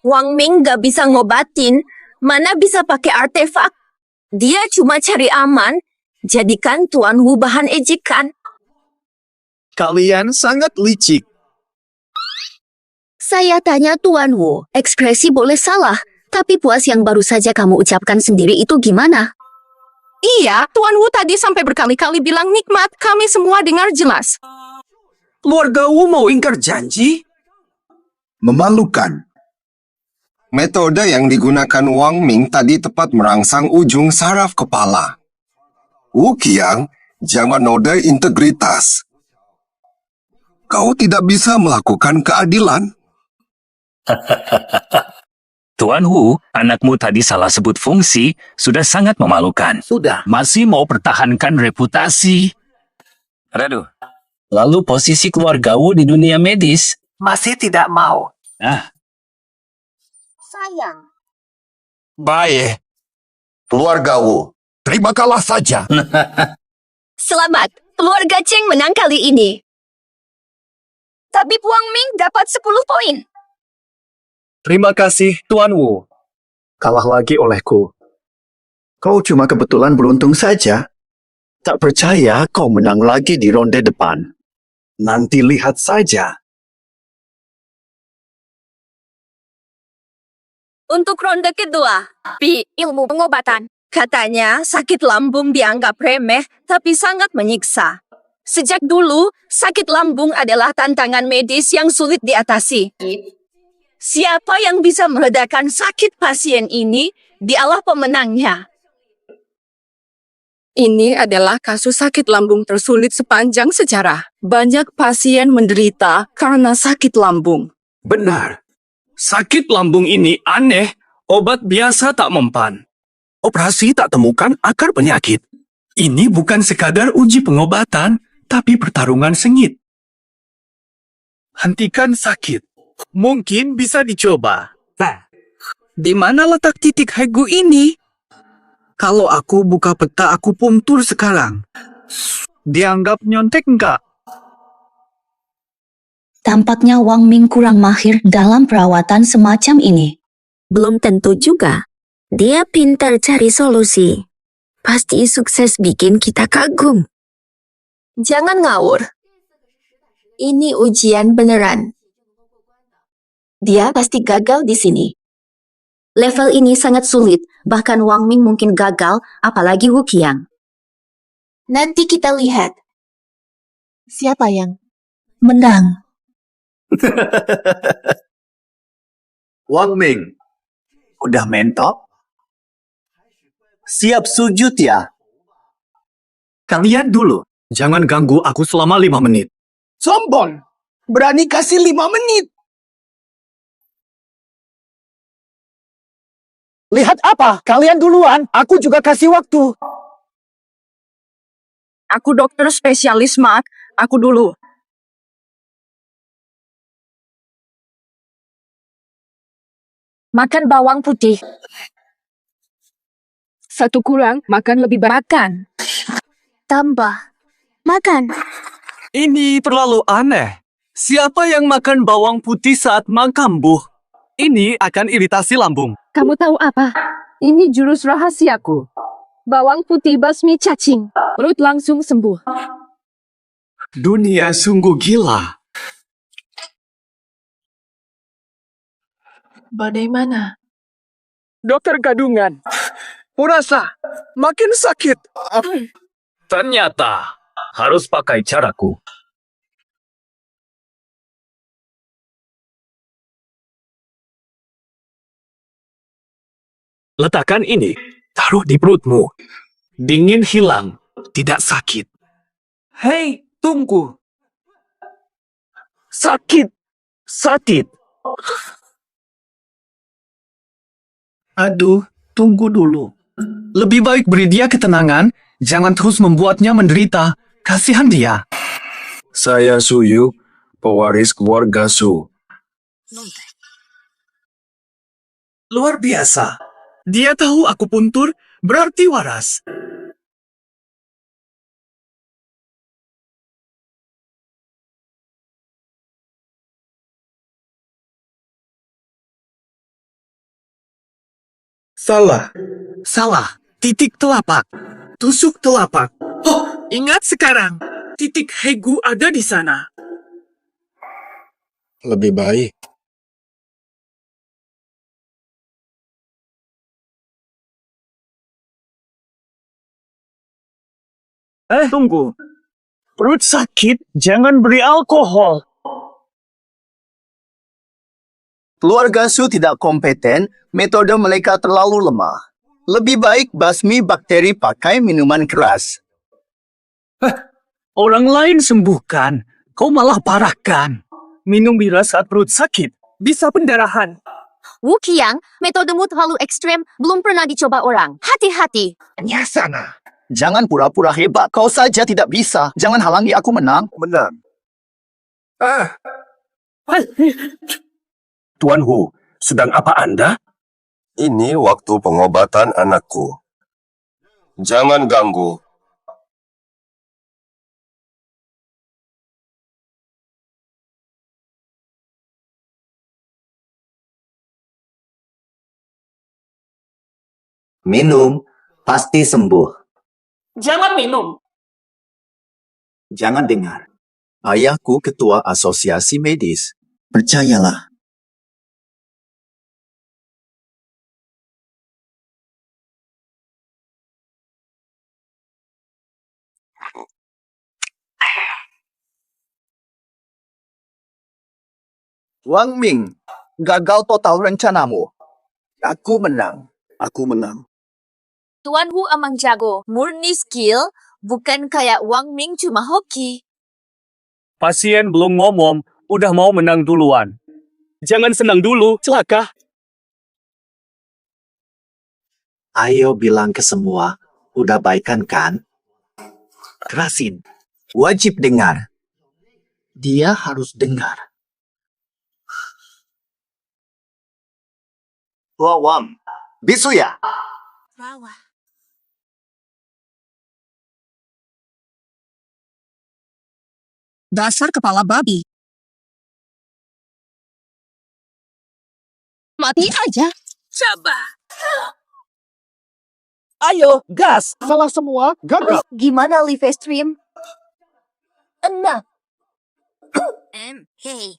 Wang Ming gak bisa ngobatin, mana bisa pakai artefak. Dia cuma cari aman, jadikan Tuan Wu bahan ejekan. Kalian sangat licik. Saya tanya Tuan Wu, ekspresi boleh salah, tapi puas yang baru saja kamu ucapkan sendiri itu gimana? Iya, Tuan Wu tadi sampai berkali-kali bilang nikmat. Kami semua dengar jelas. Keluarga Wu mau ingkar janji? Memalukan. Metode yang digunakan Wang Ming tadi tepat merangsang ujung saraf kepala. Wu Qiang, jangan noda integritas. Kau tidak bisa melakukan keadilan. Tuan Wu, anakmu tadi salah sebut fungsi, sudah sangat memalukan. Sudah. Masih mau pertahankan reputasi. Radu. Lalu posisi keluarga Wu di dunia medis? Masih tidak mau. Sayang. Baik. Keluarga Wu, terima kalah saja. Selamat, keluarga Cheng menang kali ini. Tapi Wang Ming dapat 10 poin. Terima kasih, Tuan Wu. Kalah lagi olehku. Kau cuma kebetulan beruntung saja. Tak percaya kau menang lagi di ronde depan. Nanti lihat saja. Untuk ronde kedua, ilmu pengobatan. Katanya sakit lambung dianggap remeh, tapi sangat menyiksa. Sejak dulu, sakit lambung adalah tantangan medis yang sulit diatasi. Siapa yang bisa meredakan sakit pasien ini, dialah pemenangnya. Ini adalah kasus sakit lambung tersulit sepanjang sejarah. Banyak pasien menderita karena sakit lambung. Benar. Sakit lambung ini aneh, obat biasa tak mempan. Operasi tak temukan akar penyakit. Ini bukan sekadar uji pengobatan, tapi pertarungan sengit. Hentikan sakit. Mungkin bisa dicoba. Di mana letak titik Hegu ini? Kalau aku buka peta akupunktur sekarang, dianggap nyontek enggak? Tampaknya Wang Ming kurang mahir dalam perawatan semacam ini. Belum tentu juga. Dia pintar cari solusi. Pasti sukses bikin kita kagum. Jangan ngawur. Ini ujian beneran. Dia pasti gagal di sini. Level ini sangat sulit, bahkan Wang Ming mungkin gagal, apalagi Wu Qiang. Nanti kita lihat. Siapa yang Menang. Wang Ming, udah mentok? Siap sujud ya? Kalian dulu. Jangan ganggu aku selama 5 menit. Sombong. Berani kasih 5 menit. Lihat apa? Kalian duluan. Aku juga kasih waktu. Aku dokter spesialis, Mak. Aku dulu. makan bawang putih? Satu kurang, makan lebih makan. Tambah. Makan. Ini terlalu aneh. Siapa yang makan bawang putih saat makambuh? Ini akan iritasi lambung. Kamu tahu apa? Ini jurus rahasiaku. Bawang putih basmi cacing. Perut langsung sembuh. Dunia sungguh gila. Bagaimana? Dokter gadungan. Kurasa makin sakit. Ternyata harus pakai caraku. Letakkan ini, taruh di perutmu. Dingin hilang, tidak sakit. Hei, tunggu. Sakit. Sakit. Aduh, tunggu dulu. Lebih baik beri dia ketenangan, jangan terus membuatnya menderita. Kasihan dia. Saya Suyu, pewaris keluarga Su. Luar biasa. Dia tahu akupuntur berarti waras. Salah. Salah. Titik telapak. Tusuk telapak. Oh, ingat sekarang. Titik Hegu ada di sana. Lebih baik. Tunggu. Perut sakit, jangan beri alkohol. Keluarga Su tidak kompeten, metode mereka terlalu lemah. Lebih baik basmi bakteri pakai minuman keras. Orang lain sembuhkan, kau malah parahkan. Minum bira saat perut sakit, bisa pendarahan. Wu Qiang, metodemu terlalu ekstrem, belum pernah dicoba orang. Hati-hati. Nyasana. Jangan pura-pura hebat, kau saja tidak bisa. Jangan halangi aku menang. Menang. Tuan Hu, sedang apa Anda? Ini waktu pengobatan anakku. Jangan ganggu. Minum, pasti sembuh. Jangan minum. Jangan dengar. Ayahku ketua asosiasi medis. Percayalah. Wang Ming, gagal total rencanamu. Aku menang. Aku menang. Tuan Hu emang jago. Murni skill, bukan kayak Wang Ming cuma hoki. Pasien belum ngomong, udah mau menang duluan. Jangan senang dulu, celaka. Ayo bilang ke semua, udah baikan kan? Kerasin. Wajib dengar. Dia harus dengar. Wang, bisu ya? Dasar kepala babi. Mati aja. Coba. Ayo, gas. Salah semua, gagal. Gimana live stream? Enak. Hey.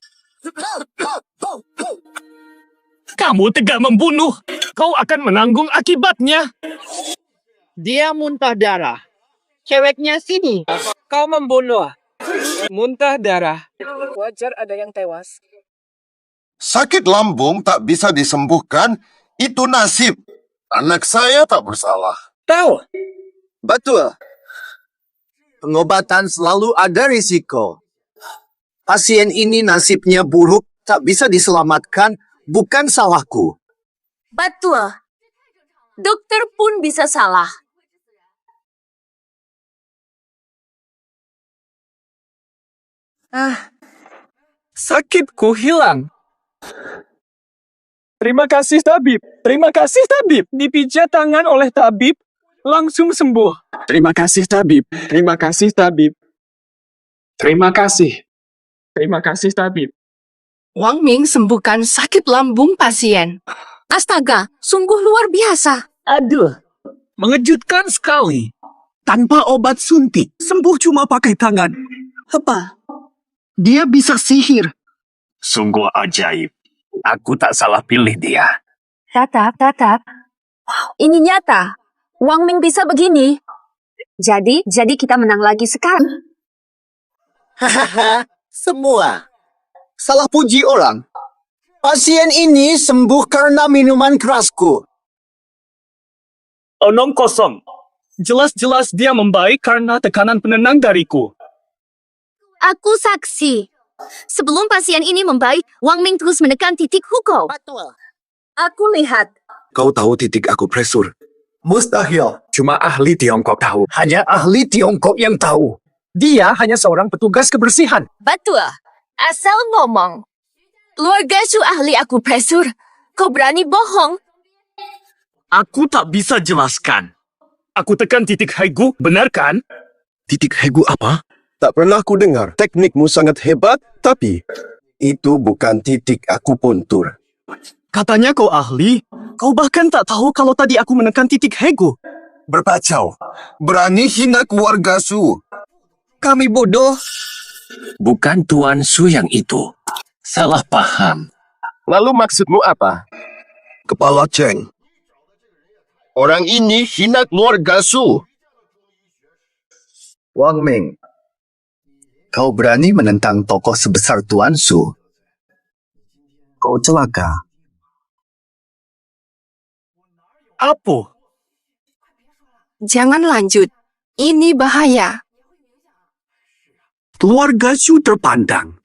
Kamu tega membunuh. Kau akan menanggung akibatnya. Dia muntah darah. Ceweknya sini. Kau membunuh. Muntah darah. Wajar ada yang tewas. Sakit lambung tak bisa disembuhkan, itu nasib. Anak saya tak bersalah. Tahu. Betul. Pengobatan selalu ada risiko. Pasien ini nasibnya buruk, tak bisa diselamatkan, bukan salahku. Betul. Dokter pun bisa salah. Sakitku hilang. Terima kasih tabib. Terima kasih tabib. Dipijat tangan oleh tabib, langsung sembuh. Terima kasih tabib. Terima kasih tabib. Terima kasih. Terima kasih tabib. Wang Ming sembuhkan sakit lambung pasien. Astaga, sungguh luar biasa. Aduh, mengejutkan sekali. Tanpa obat suntik, sembuh cuma pakai tangan. Apa? Dia bisa sihir. Sungguh ajaib. Aku tak salah pilih dia. Tatap. Wow, ini nyata. Wang Ming bisa begini. Jadi kita menang lagi sekarang. Hahaha, semua. Salah puji orang. Pasien ini sembuh karena minuman kerasku. Omong kosong. Jelas-jelas dia membaik karena tekanan penenang dariku. Aku saksi. Sebelum pasien ini membaik, Wang Ming terus menekan titik hukum. Betul. Aku lihat. Kau tahu titik akupresur? Mustahil. Cuma ahli Tiongkok tahu. Hanya ahli Tiongkok yang tahu. Dia hanya seorang petugas kebersihan. Betul. Asal ngomong. Keluarga Su ahli akupresur. Kau berani bohong? Aku tak bisa jelaskan. Aku tekan titik Haigu, benar kan? Titik Hegu apa? Tak pernah ku dengar. Teknikmu sangat hebat, tapi itu bukan titik akupuntur. Katanya kau ahli. Kau bahkan tak tahu kalau tadi aku menekan titik Hegu. Berpacau. Berani hina keluarga Su. Kami bodoh. Bukan Tuan Su yang itu. Salah paham. Lalu maksudmu apa? Kepala Cheng. Orang ini hina keluarga Su. Wang Ming, Kau berani menentang tokoh sebesar Tuan Su? Kau celaka. Apa? Jangan lanjut. Ini bahaya. Keluarga Su terpandang.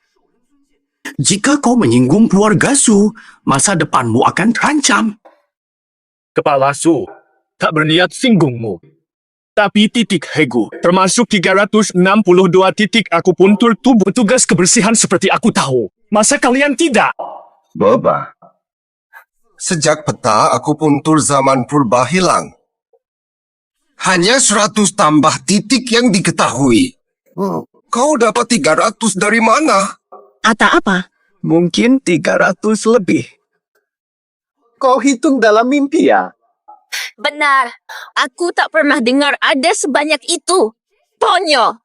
Jika kau menyinggung keluarga Su, masa depanmu akan terancam. Kepala Su, tak berniat singgungmu. Tapi titik Hegu, termasuk 362 titik akupuntur tubuh tugas kebersihan seperti aku tahu. Masa kalian tidak? Boba. Sejak peta akupuntur zaman purba hilang, hanya 100 tambah titik yang diketahui. Kau dapat 300 dari mana? Atau apa? Mungkin 300 lebih. Kau hitung dalam mimpi ya? Benar. Aku tak pernah dengar ada sebanyak itu. Ponyo.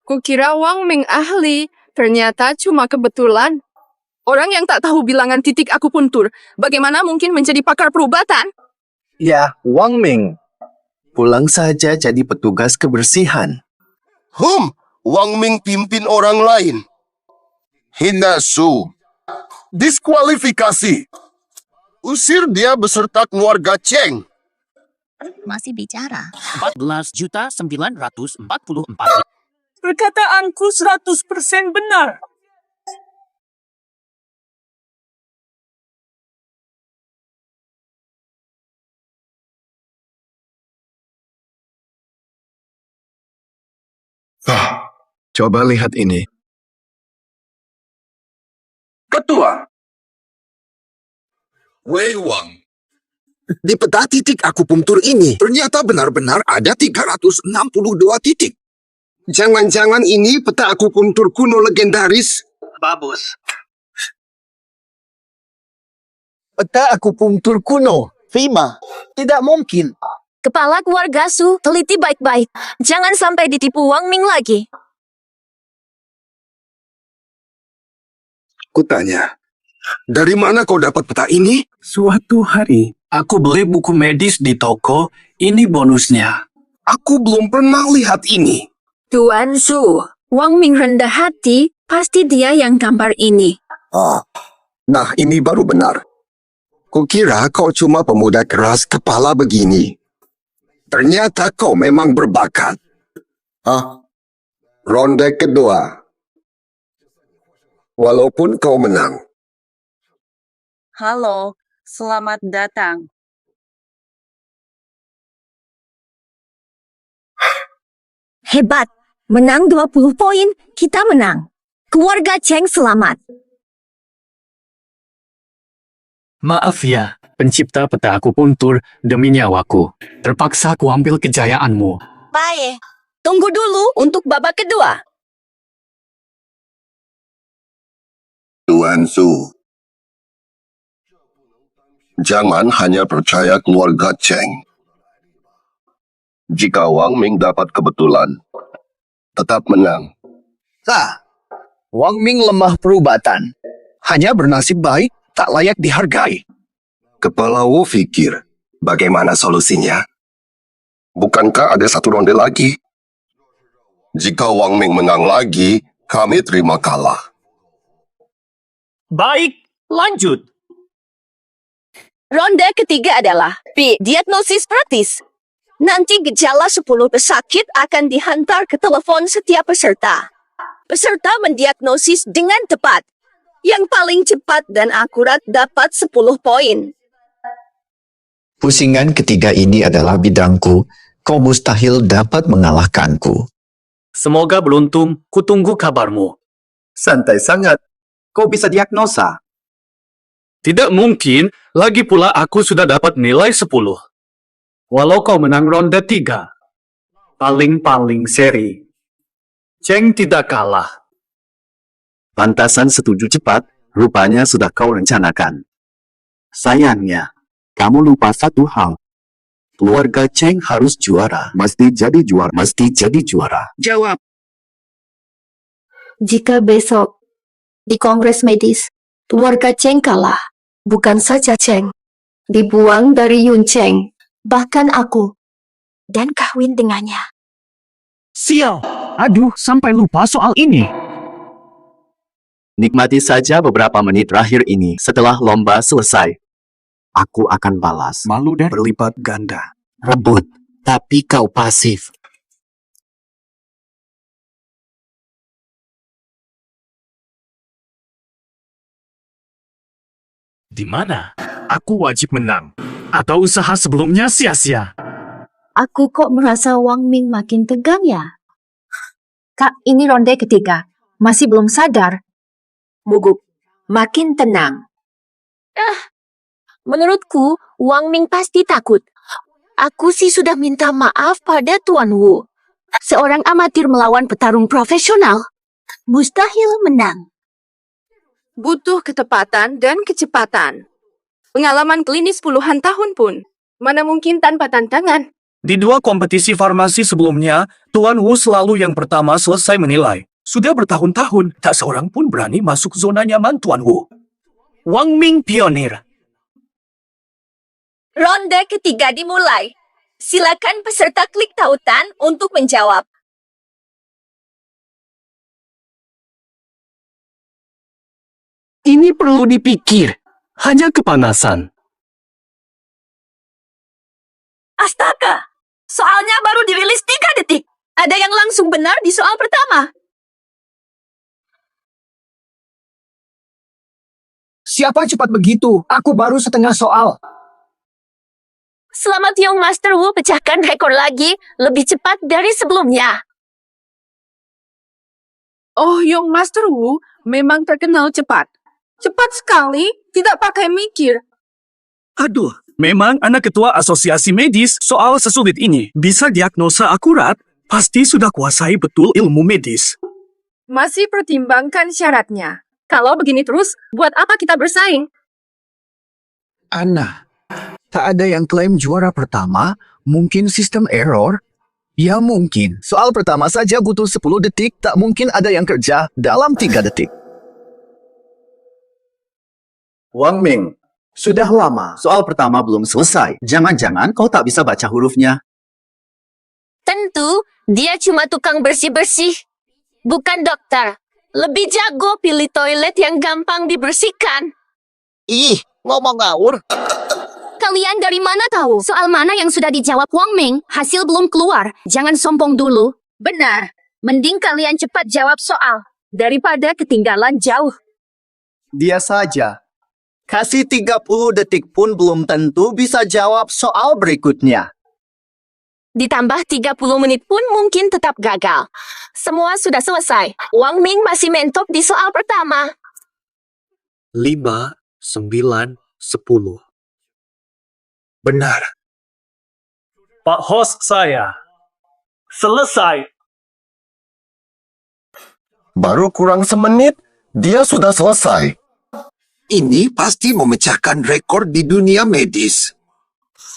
Kukira Wang Ming ahli, ternyata cuma kebetulan. Orang yang tak tahu bilangan titik akupuntur, bagaimana mungkin menjadi pakar perubatan? Ya, Wang Ming. Pulang saja jadi petugas kebersihan. Wang Ming pimpin orang lain. Hina Su. Diskualifikasi. Usir dia beserta keluarga Cheng. Masih bicara. 14.944. Perkataanku 100% benar. Coba lihat ini. Ketua. Wei Wang. Di peta titik akupunktur ini, ternyata benar-benar ada 362 titik. Jangan-jangan ini peta akupunktur kuno legendaris? Bagus. Peta akupunktur kuno. Fima. Tidak mungkin. Kepala keluarga Su, teliti baik-baik. Jangan sampai ditipu Wang Ming lagi. Kutanya, dari mana kau dapat peta ini? Suatu hari, aku beli buku medis di toko. Ini bonusnya. Aku belum pernah lihat ini. Tuan Su, Wang Ming rendah hati, pasti dia yang gambar ini. Nah, ini baru benar. Kukira kau cuma pemuda keras kepala begini. Ternyata kau memang berbakat. Ronde kedua. Walaupun kau menang. Halo, selamat datang. Hebat, menang 20 poin, kita menang. Keluarga Cheng selamat. Maaf ya, pencipta peta akupuntur demi nyawaku. Terpaksa ku ambil kejayaanmu. Baik. Tunggu dulu untuk babak kedua. Tuan Su. Jangan hanya percaya keluarga Cheng. Jika Wang Ming dapat kebetulan, tetap menang. Wang Ming lemah perubatan. Hanya bernasib baik, tak layak dihargai. Kepala Wu pikir, bagaimana solusinya? Bukankah ada satu ronde lagi? Jika Wang Ming menang lagi, kami terima kalah. Baik, lanjut. Ronde ketiga adalah diagnosis praktis. Nanti gejala 10 pesakit akan dihantar ke telepon setiap peserta. Peserta mendiagnosis dengan tepat. Yang paling cepat dan akurat dapat 10 poin. Pusingan ketiga ini adalah bidangku. Kau mustahil dapat mengalahkanku. Semoga beruntung, kutunggu kabarmu. Santai sangat. Kau bisa diagnosa. Tidak mungkin, lagi pula aku sudah dapat nilai 10. Walau kau menang ronde 3. Paling-paling seri. Cheng tidak kalah. Pantasan setuju cepat, rupanya sudah kau rencanakan. Sayangnya, kamu lupa satu hal. Keluarga Cheng harus juara. Mesti jadi juara. Mesti jadi juara. Jawab. Jika besok di Kongres Medis, keluarga Cheng kalah. Bukan saja Cheng, dibuang dari Yun Cheng, bahkan aku, dan kawin dengannya. Sial, aduh sampai lupa soal ini. Nikmati saja beberapa menit terakhir ini setelah lomba selesai. Aku akan balas. Malu dan Berlipat ganda. Rebut, tapi kau pasif. Di mana? Aku wajib menang. Atau usaha sebelumnya sia-sia. Aku kok merasa Wang Ming makin tegang ya? Kak, ini ronde ketiga. Masih belum sadar. Gugup. Makin tenang. Menurutku, Wang Ming pasti takut. Aku sih sudah minta maaf pada Tuan Wu. Seorang amatir melawan petarung profesional. Mustahil menang. Butuh ketepatan dan kecepatan. Pengalaman klinis puluhan tahun pun. Mana mungkin tanpa tantangan. Di 2 kompetisi farmasi sebelumnya, Tuan Wu selalu yang pertama selesai menilai. Sudah bertahun-tahun, tak seorang pun berani masuk zona nyaman Tuan Wu. Wang Ming pionir. Ronde ketiga dimulai. Silakan peserta klik tautan untuk menjawab. Ini perlu dipikir. Hanya kepanasan. Astaga! Soalnya baru dirilis 3 detik. Ada yang langsung benar di soal pertama. Siapa cepat begitu? Aku baru setengah soal. Selamat Young Master Wu pecahkan rekor lagi lebih cepat dari sebelumnya. Oh, Young Master Wu memang terkenal cepat. Cepat sekali, tidak pakai mikir. Aduh, memang anak ketua asosiasi medis soal sesulit ini bisa diagnosa akurat, pasti sudah kuasai betul ilmu medis. Masih pertimbangkan syaratnya. Kalau begini terus, buat apa kita bersaing? Anna, tak ada yang klaim juara pertama? Mungkin sistem error? Ya mungkin. Soal pertama saja butuh 10 detik, tak mungkin ada yang kerja dalam 3 detik. Wang Ming, sudah lama soal pertama belum selesai. Jangan-jangan kau tak bisa baca hurufnya. Tentu, dia cuma tukang bersih-bersih. Bukan dokter. Lebih jago pilih toilet yang gampang dibersihkan. Ih, ngomong ngawur. Kalian dari mana tahu? Soal mana yang sudah dijawab Wang Ming? Hasil belum keluar. Jangan sombong dulu. Benar. Mending kalian cepat jawab soal daripada ketinggalan jauh. Dia saja. Kasih 30 detik pun belum tentu bisa jawab soal berikutnya. Ditambah 30 menit pun mungkin tetap gagal. Semua sudah selesai. Wang Ming masih mentok di soal pertama. 5, 9, 10. Benar. Pak host saya. Selesai. Baru kurang semenit, dia sudah selesai. Ini pasti memecahkan rekor di dunia medis.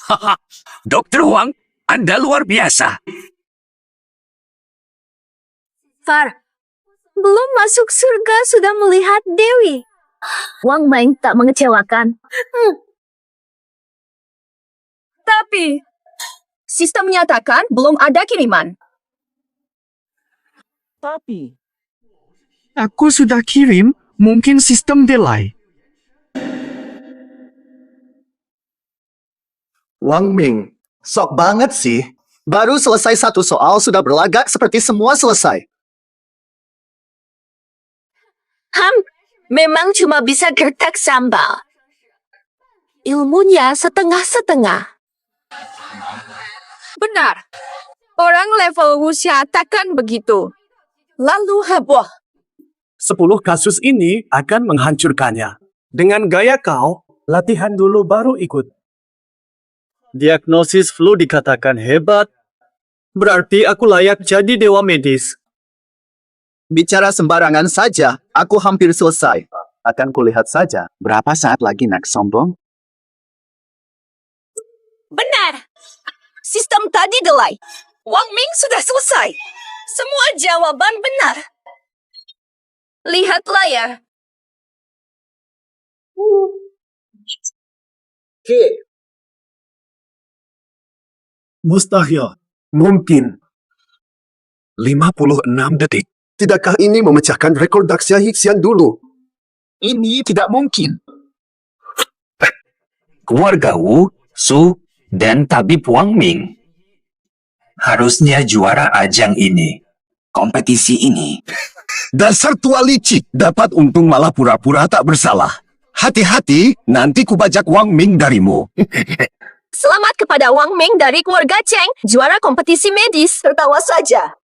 Haha, Dr. Huang, Anda luar biasa. Far, belum masuk surga sudah melihat Dewi. Wang Ming tak mengecewakan. Tapi, sistem menyatakan belum ada kiriman. Tapi, aku sudah kirim, mungkin sistem delay. Wang Ming, sok banget sih. Baru selesai 1 soal sudah berlagak seperti semua selesai. Memang cuma bisa gertak sambal. Ilmunya setengah-setengah. Benar. Orang level wuxia takkan begitu. Lalu heboh. 10 kasus ini akan menghancurkannya. Dengan gaya kau, latihan dulu baru ikut. Diagnosis flu dikatakan hebat. Berarti aku layak jadi dewa medis. Bicara sembarangan saja, aku hampir selesai. Akan kulihat saja berapa saat lagi nak sombong. Benar. Sistem tadi delay. Wang Ming sudah selesai. Semua jawaban benar. Lihat layar. Mustahil. Mungkin. 56 detik. Tidakkah ini memecahkan rekor Daxia Hixian dulu? Ini tidak mungkin. Keluarga Wu, Su, dan tabib Wang Ming harusnya juara ajang ini. Kompetisi ini. Dasar tua licik, dapat untung malah pura-pura tak bersalah. Hati-hati, nanti kubajak Wang Ming darimu. Selamat kepada Wang Ming dari keluarga Cheng, juara kompetisi medis. Tertawa saja.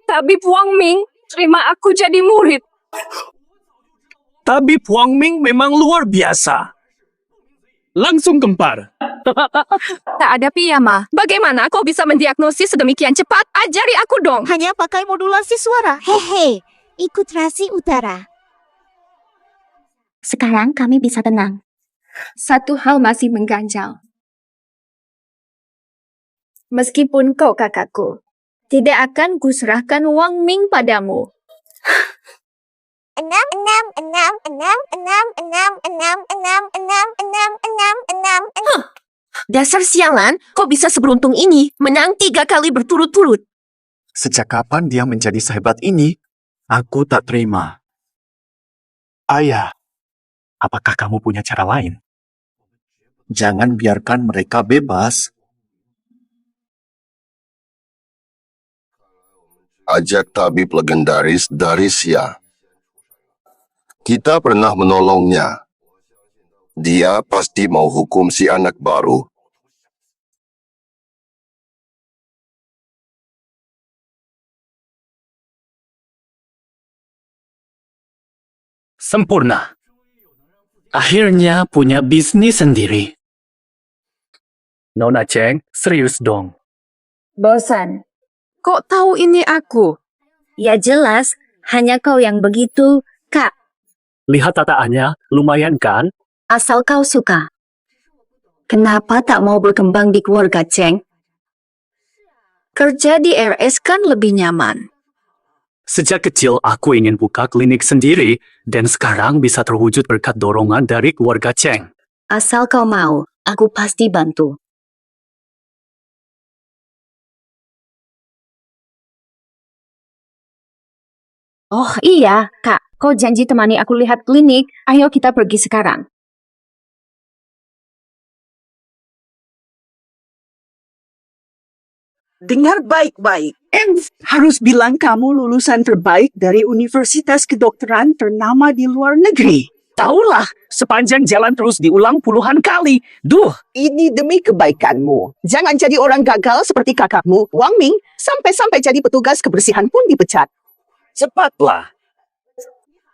Tabib Wang Ming, terima aku jadi murid. Tabib Wang Ming memang luar biasa. Langsung kempar. Tak ada piyama. Bagaimana kau bisa mendiagnosis sedemikian cepat? Ajari aku dong. Hanya pakai modulasi suara. Hehe, ikut rasi utara. Sekarang kami bisa tenang. Satu hal masih mengganjal. Meskipun kau kakakku, tidak akan kuserahkan Wang Ming padamu. 6, 6, 6, 6, 6, 6, 6, 6, 6, 6, 6, 6, 6. Dasar sialan, kok bisa seberuntung ini? Menang 3 kali berturut-turut. Sejak kapan dia menjadi sehebat ini? Aku tak terima. Ayah, apakah kamu punya cara lain? Jangan biarkan mereka bebas. Ajak tabib legendaris dari Xia. Kita pernah menolongnya. Dia pasti mau hukum si anak baru. Sempurna. Akhirnya punya bisnis sendiri. Nona Cheng, serius dong. Bosan. Kok tahu ini aku? Ya jelas, hanya kau yang begitu, Kak. Lihat tataannya, lumayan kan? Asal kau suka. Kenapa tak mau berkembang di keluarga Cheng? Kerja di RS kan lebih nyaman. Sejak kecil aku ingin buka klinik sendiri dan sekarang bisa terwujud berkat dorongan dari keluarga Cheng. Asal kau mau, aku pasti bantu. Oh iya, Kak. Kau janji temani aku lihat klinik. Ayo kita pergi sekarang. Dengar baik-baik. Harus bilang kamu lulusan terbaik dari universitas kedokteran ternama di luar negeri. Taulah, sepanjang jalan terus diulang puluhan kali. Duh, Ini demi kebaikanmu. Jangan jadi orang gagal seperti kakakmu, Wang Ming, sampai-sampai jadi petugas kebersihan pun dipecat. cepatlah.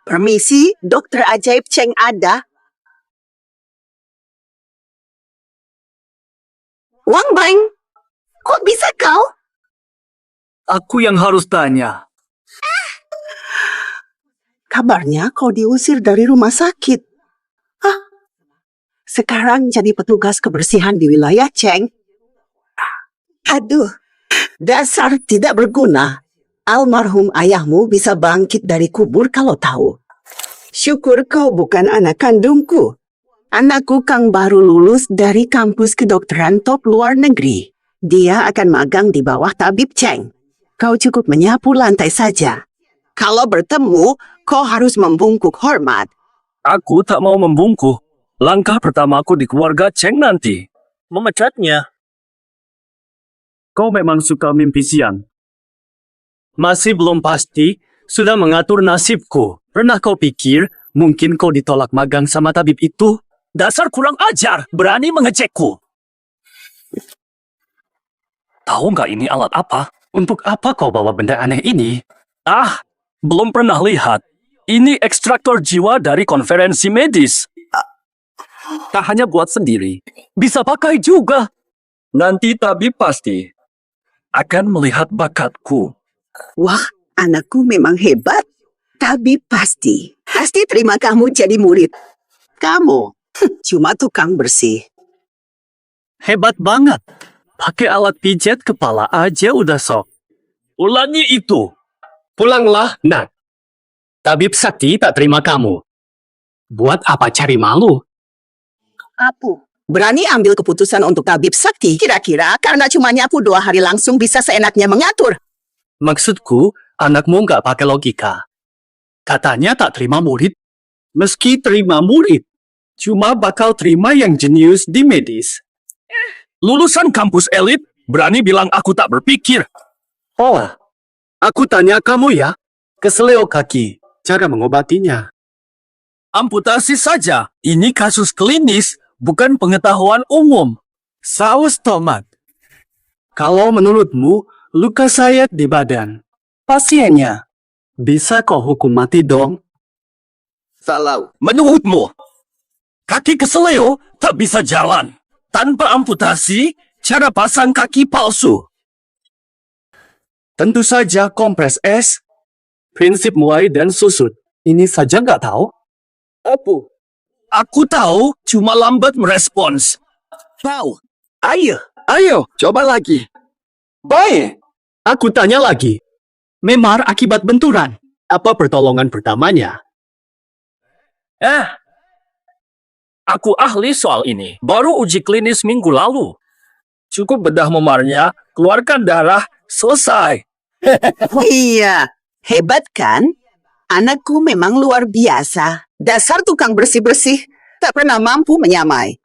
Permisi, dokter ajaib Cheng ada. Wang Bang, kok bisa kau? Aku yang harus tanya. Kabarnya kau diusir dari rumah sakit. Hah? Sekarang jadi petugas kebersihan di wilayah Cheng. Aduh, dasar tidak berguna. Almarhum ayahmu bisa bangkit dari kubur kalau tahu. Syukur kau bukan anak kandungku. Anakku Kang baru lulus dari kampus kedokteran top luar negeri. Dia akan magang di bawah tabib Cheng. Kau cukup menyapu lantai saja. Kalau bertemu, kau harus membungkuk hormat. Aku tak mau membungkuk. Langkah pertamaku di keluarga Cheng nanti. Memecatnya. Kau memang suka mimpi siang. Masih belum pasti, sudah mengatur nasibku. Pernah kau pikir, mungkin kau ditolak magang sama tabib itu? Dasar kurang ajar, berani mengecekku. Tahu nggak ini alat apa? Untuk apa kau bawa benda aneh ini? Ah, belum pernah lihat. Ini ekstraktor jiwa dari konferensi medis. Tak hanya buat sendiri, bisa pakai juga. Nanti tabib pasti akan melihat bakatku. Wah, anakku memang hebat. Tabib pasti terima kamu jadi murid. Kamu cuma tukang bersih. Hebat banget. Pakai alat pijat kepala aja udah sok. Ulangi itu. Pulanglah, nak. Tabib Sakti tak terima kamu. Buat apa cari malu? Apu, Berani ambil keputusan untuk tabib sakti. Kira-kira karena cuma nyapu 2 hari langsung bisa seenaknya mengatur. Maksudku, anakmu nggak pakai logika. Katanya tak terima murid. Meski terima murid, cuma bakal terima yang jenius di medis. Lulusan kampus elit, berani bilang aku tak berpikir. Oh, aku tanya kamu ya. Keseleo kaki, cara mengobatinya. Amputasi saja. Ini kasus klinis, bukan pengetahuan umum. Saus tomat. Kalau menurutmu, luka sayat di badan, pasiennya, bisa kau hukum mati dong? Salah. Menurutmu, kaki keseleo tak bisa jalan. Tanpa amputasi, cara pasang kaki palsu. Tentu saja kompres es, prinsip muai dan susut. Ini saja nggak tahu? Apa? Aku tahu, cuma lambat merespons. Tahu. Ayo, coba lagi. Baik. Aku tanya lagi. Memar akibat benturan. Apa pertolongan pertamanya? Aku ahli soal ini. Baru uji klinis minggu lalu. Cukup bedah memarnya, keluarkan darah, selesai. Iya, hebat kan? Anakku memang luar biasa. Dasar tukang bersih-bersih, tak pernah mampu menyamai.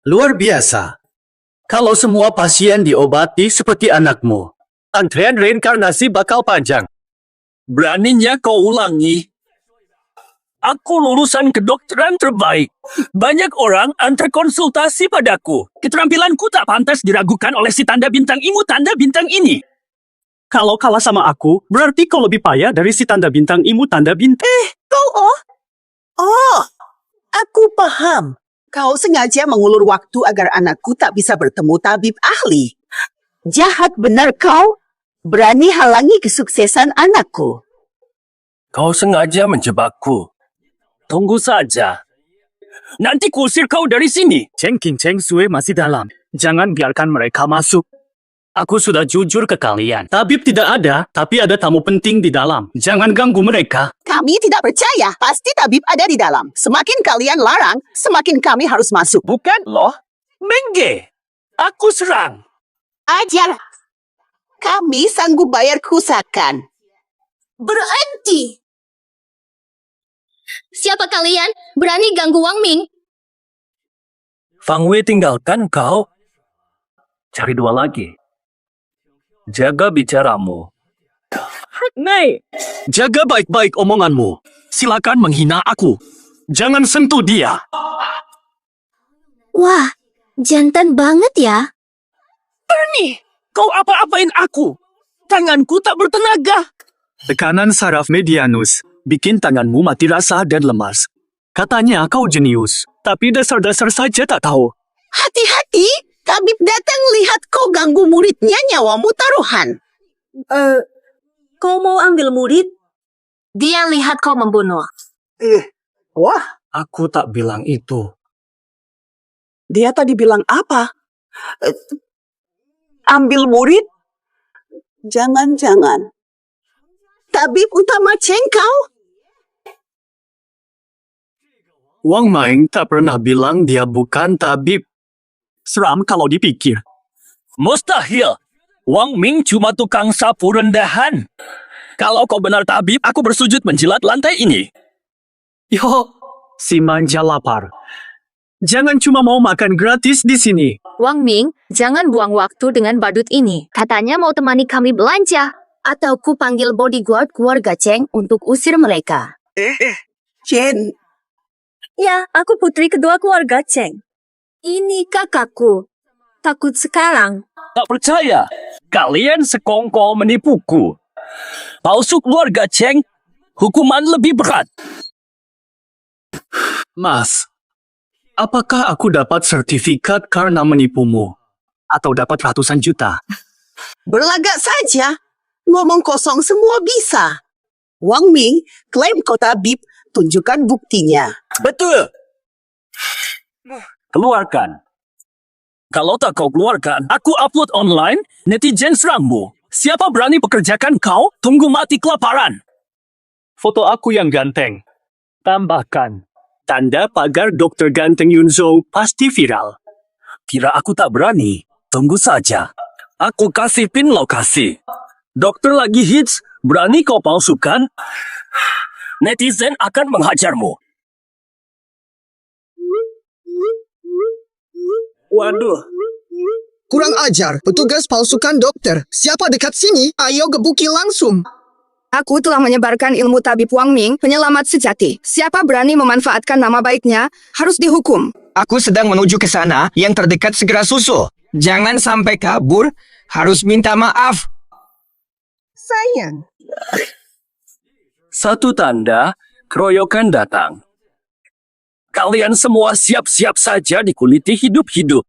Luar biasa. Kalau semua pasien diobati seperti anakmu, antrean reinkarnasi bakal panjang. Beraninya kau ulangi. Aku lulusan kedokteran terbaik. Banyak orang antar konsultasi padaku. Keterampilanku tak pantas diragukan oleh si tanda bintang imu tanda bintang ini. Kalau kalah sama aku, berarti kau lebih payah dari si tanda bintang imu tanda bintang. Aku paham. Kau sengaja mengulur waktu agar anakku tak bisa bertemu tabib ahli. Jahat benar kau. Berani halangi kesuksesan anakku. Kau sengaja menjebakku. Tunggu saja. Nanti kusir kau dari sini. Cheng King Cheng Sue masih dalam. Jangan biarkan mereka masuk. Aku sudah jujur ke kalian. Tabib tidak ada, tapi ada tamu penting di dalam. Jangan ganggu mereka. Kami tidak percaya. Pasti tabib ada di dalam. Semakin kalian larang, semakin kami harus masuk. Bukan loh. Mengge. Aku serang. Ajar. Kami sanggup bayar kusakan. Berhenti! Siapa kalian? Berani ganggu Wang Ming? Fang Wei tinggalkan kau. Cari 2 lagi. Jaga bicaramu. Nei, jaga baik-baik omonganmu. Silakan menghina aku. Jangan sentuh dia. Wah, jantan banget ya. Bernie, kau apa-apain aku. Tanganku tak bertenaga. Tekanan saraf medianus bikin tanganmu mati rasa dan lemas. Katanya kau jenius, tapi dasar-dasar saja tak tahu. Hati-hati, tabib datang lihat kau ganggu muridnya, nyawamu taruhan. Kau mau ambil murid? Dia lihat kau membunuh. Wah, Aku tak bilang itu. dia tadi bilang apa? Ambil murid? Jangan-jangan. Tabib utama Cheng kau? Wang Ming tak pernah bilang dia bukan tabib. Seram kalau dipikir. Mustahil. Wang Ming cuma tukang sapu rendahan. Kalau kau benar tabib, aku bersujud menjilat lantai ini. Yo, si manja lapar. Jangan cuma mau makan gratis di sini. Wang Ming, jangan buang waktu dengan badut ini. Katanya mau temani kami belanja. Atau ku panggil bodyguard keluarga Cheng untuk usir mereka. Chen, Ya, aku putri kedua keluarga Cheng. Ini kakakku. Takut sekarang. Tak percaya. Kalian sekongkol menipuku. Palsu keluarga Cheng, hukuman lebih berat. Mas, apakah aku dapat sertifikat karena menipumu? Atau dapat ratusan juta? berlagak saja. Ngomong kosong semua bisa. Wang Ming klaim kau tabib, tunjukkan buktinya. Betul. Keluarkan. Kalau tak kau keluarkan, aku upload online, netizen serangmu. Siapa berani pekerjakan kau, tunggu mati kelaparan. Foto aku yang ganteng. Tambahkan. Tanda pagar Dr. Ganteng Yunzo pasti viral. Kira aku tak berani? Tunggu saja. Aku kasih pin lokasi. Dokter lagi hits, berani kau palsukan? Netizen akan menghajarmu. Waduh. Kurang ajar, petugas palsukan dokter. Siapa dekat sini? Ayo gebuki langsung. Aku telah menyebarkan ilmu tabib Wang Ming, penyelamat sejati. Siapa berani memanfaatkan nama baiknya, harus dihukum. Aku sedang menuju ke sana, yang terdekat segera susul. Jangan sampai kabur, harus minta maaf. Sayang. Satu tanda, keroyokan datang. Kalian semua siap-siap saja dikuliti hidup-hidup.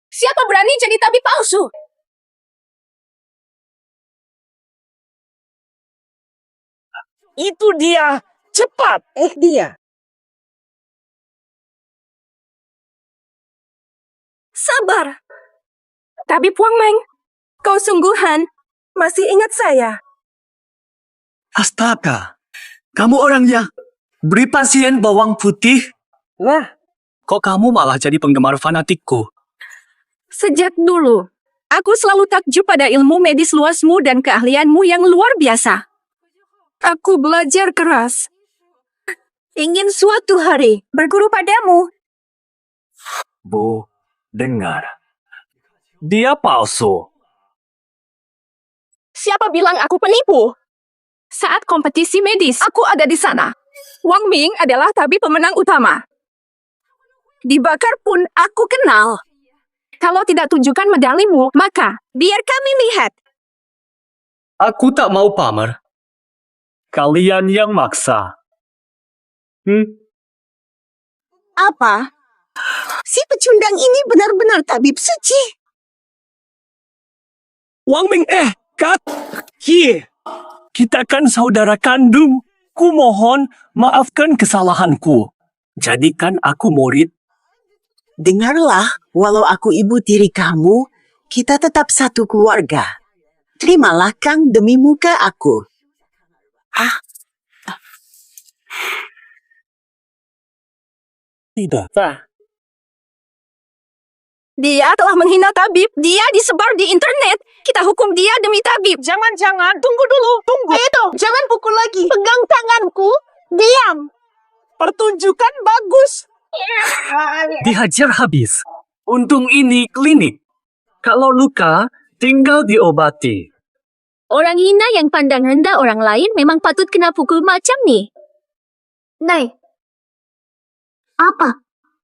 Siapa berani jadi tabib palsu? Itu dia! Cepat! Dia. Sabar. Tabib Wang Ming, kau sungguhan masih ingat saya. Astaga, kamu orangnya. Beri pasien bawang putih. Wah. Kok kamu malah jadi penggemar fanatikku? Sejak dulu, aku selalu takjub pada ilmu medis luasmu dan keahlianmu yang luar biasa. Aku belajar keras. Ingin suatu hari berguru padamu. Bu, dengar. Dia palsu. Siapa bilang aku penipu? Saat kompetisi medis, aku ada di sana. Wang Ming adalah tabib pemenang utama. Dibakar pun aku kenal. Kalau tidak tunjukkan medalimu, maka biar kami lihat. Aku tak mau pamer. Kalian yang maksa. Apa? Si pecundang ini benar-benar tabib suci. Wang Ming, Kat! Kita kan saudara kandung. Kumohon, maafkan kesalahanku. Jadikan aku murid. Dengarlah, walau aku ibu tiri kamu, kita tetap satu keluarga. Terimalah Kang demi muka aku. Tidak. Dia telah menghina tabib. Dia disebar di internet. Kita hukum dia demi tabib. Jangan. Tunggu dulu. Tunggu. Edo, jangan pukul lagi. Pegang tanganku. Diam. Pertunjukan bagus. Dihajar habis. Untung ini klinik. Kalau luka, tinggal diobati. Orang hina yang pandang rendah orang lain memang patut kena pukul macam ni. Nai. Apa?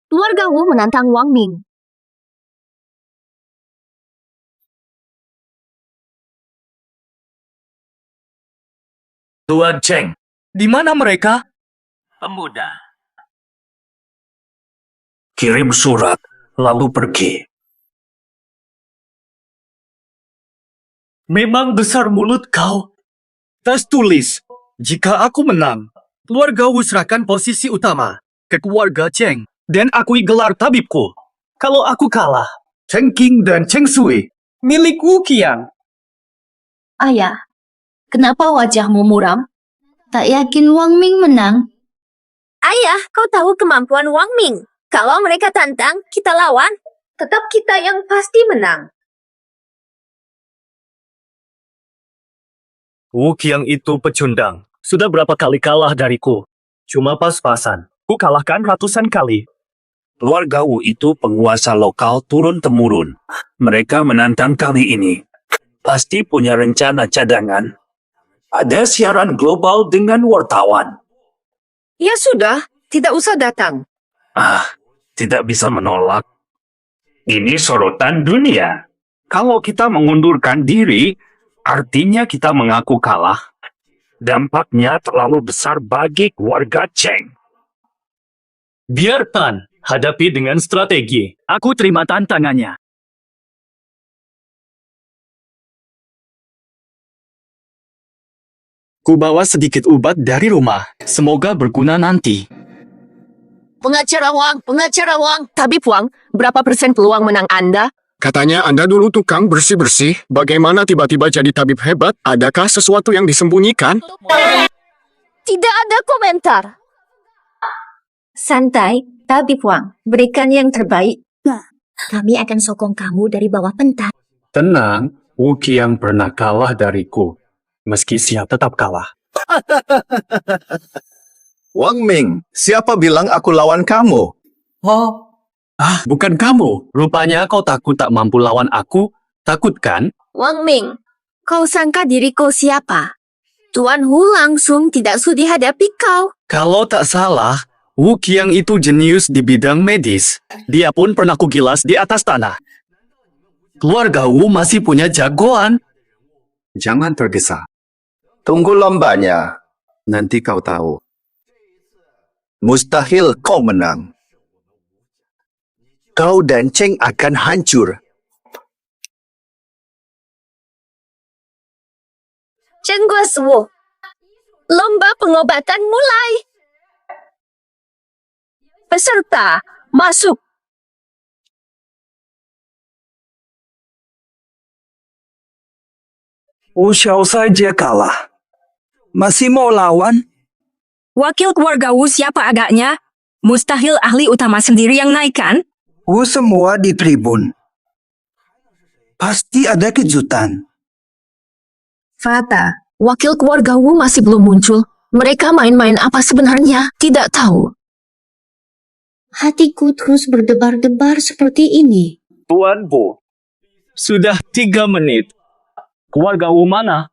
Keluarga Wu menantang Wang Ming. Tuan Cheng, di mana mereka? Pemuda. Kirim surat, lalu pergi. Memang besar mulut kau. Tes tulis, jika aku menang, keluarga Wu serahkan posisi utama ke keluarga Cheng dan akui gelar tabibku. Kalau aku kalah, Cheng Qing dan Cheng Sui milik Wu Qiang. Ayah, kenapa wajahmu muram? Tak yakin Wang Ming menang? Ayah, kau tahu kemampuan Wang Ming. Kalau mereka tantang, kita lawan. Tetap kita yang pasti menang. Wu Qiang itu pecundang. Sudah berapa kali kalah dariku. Cuma pas-pasan. Ku kalahkan ratusan kali. Keluarga Wu itu penguasa lokal turun-temurun. Mereka menantang kali ini. Pasti punya rencana cadangan. Ada siaran global dengan wartawan. Ya sudah, tidak usah datang. Tidak bisa menolak. Ini sorotan dunia. Kalau kita mengundurkan diri, artinya kita mengaku kalah. Dampaknya terlalu besar bagi keluarga Cheng. Biar Tan hadapi dengan strategi. Aku terima tantangannya. Ku bawa sedikit obat dari rumah. Semoga berguna nanti. Pengacara Wang. Tabib Wang, berapa persen peluang menang Anda? Katanya Anda dulu tukang bersih-bersih. Bagaimana tiba-tiba jadi tabib hebat? Adakah sesuatu yang disembunyikan? Tidak ada komentar. Santai, Tabib Wang, berikan yang terbaik. Kami akan sokong kamu dari bawah pentas. Tenang, Wu Qiang pernah kalah dariku. Meski siap tetap kalah. Wang Ming, siapa bilang aku lawan kamu? Oh. Bukan kamu. Rupanya kau takut tak mampu lawan aku. Takut kan? Wang Ming, kau sangka diriku siapa? Tuan Hu langsung tidak sudi hadapi kau. Kalau tak salah, Wu Qiang itu jenius di bidang medis. Dia pun pernah kugilas di atas tanah. Keluarga Wu masih punya jagoan. Jangan tergesa. Tunggu lombanya. Nanti kau tahu. Mustahil kau menang. Kau dan Cheng akan hancur. Chen Guosuo, lomba pengobatan mulai. Peserta, masuk. Wu Xiao saja kalah. Masih mau lawan? Wakil keluarga Wu siapa agaknya? Mustahil ahli utama sendiri yang naik kan? Wu semua di tribun. Pasti ada kejutan. Fata, wakil keluarga Wu masih belum muncul. Mereka main-main apa sebenarnya? Tidak tahu. Hatiku terus berdebar-debar seperti ini. Tuan Wu, sudah 3 menit. Keluarga Wu mana?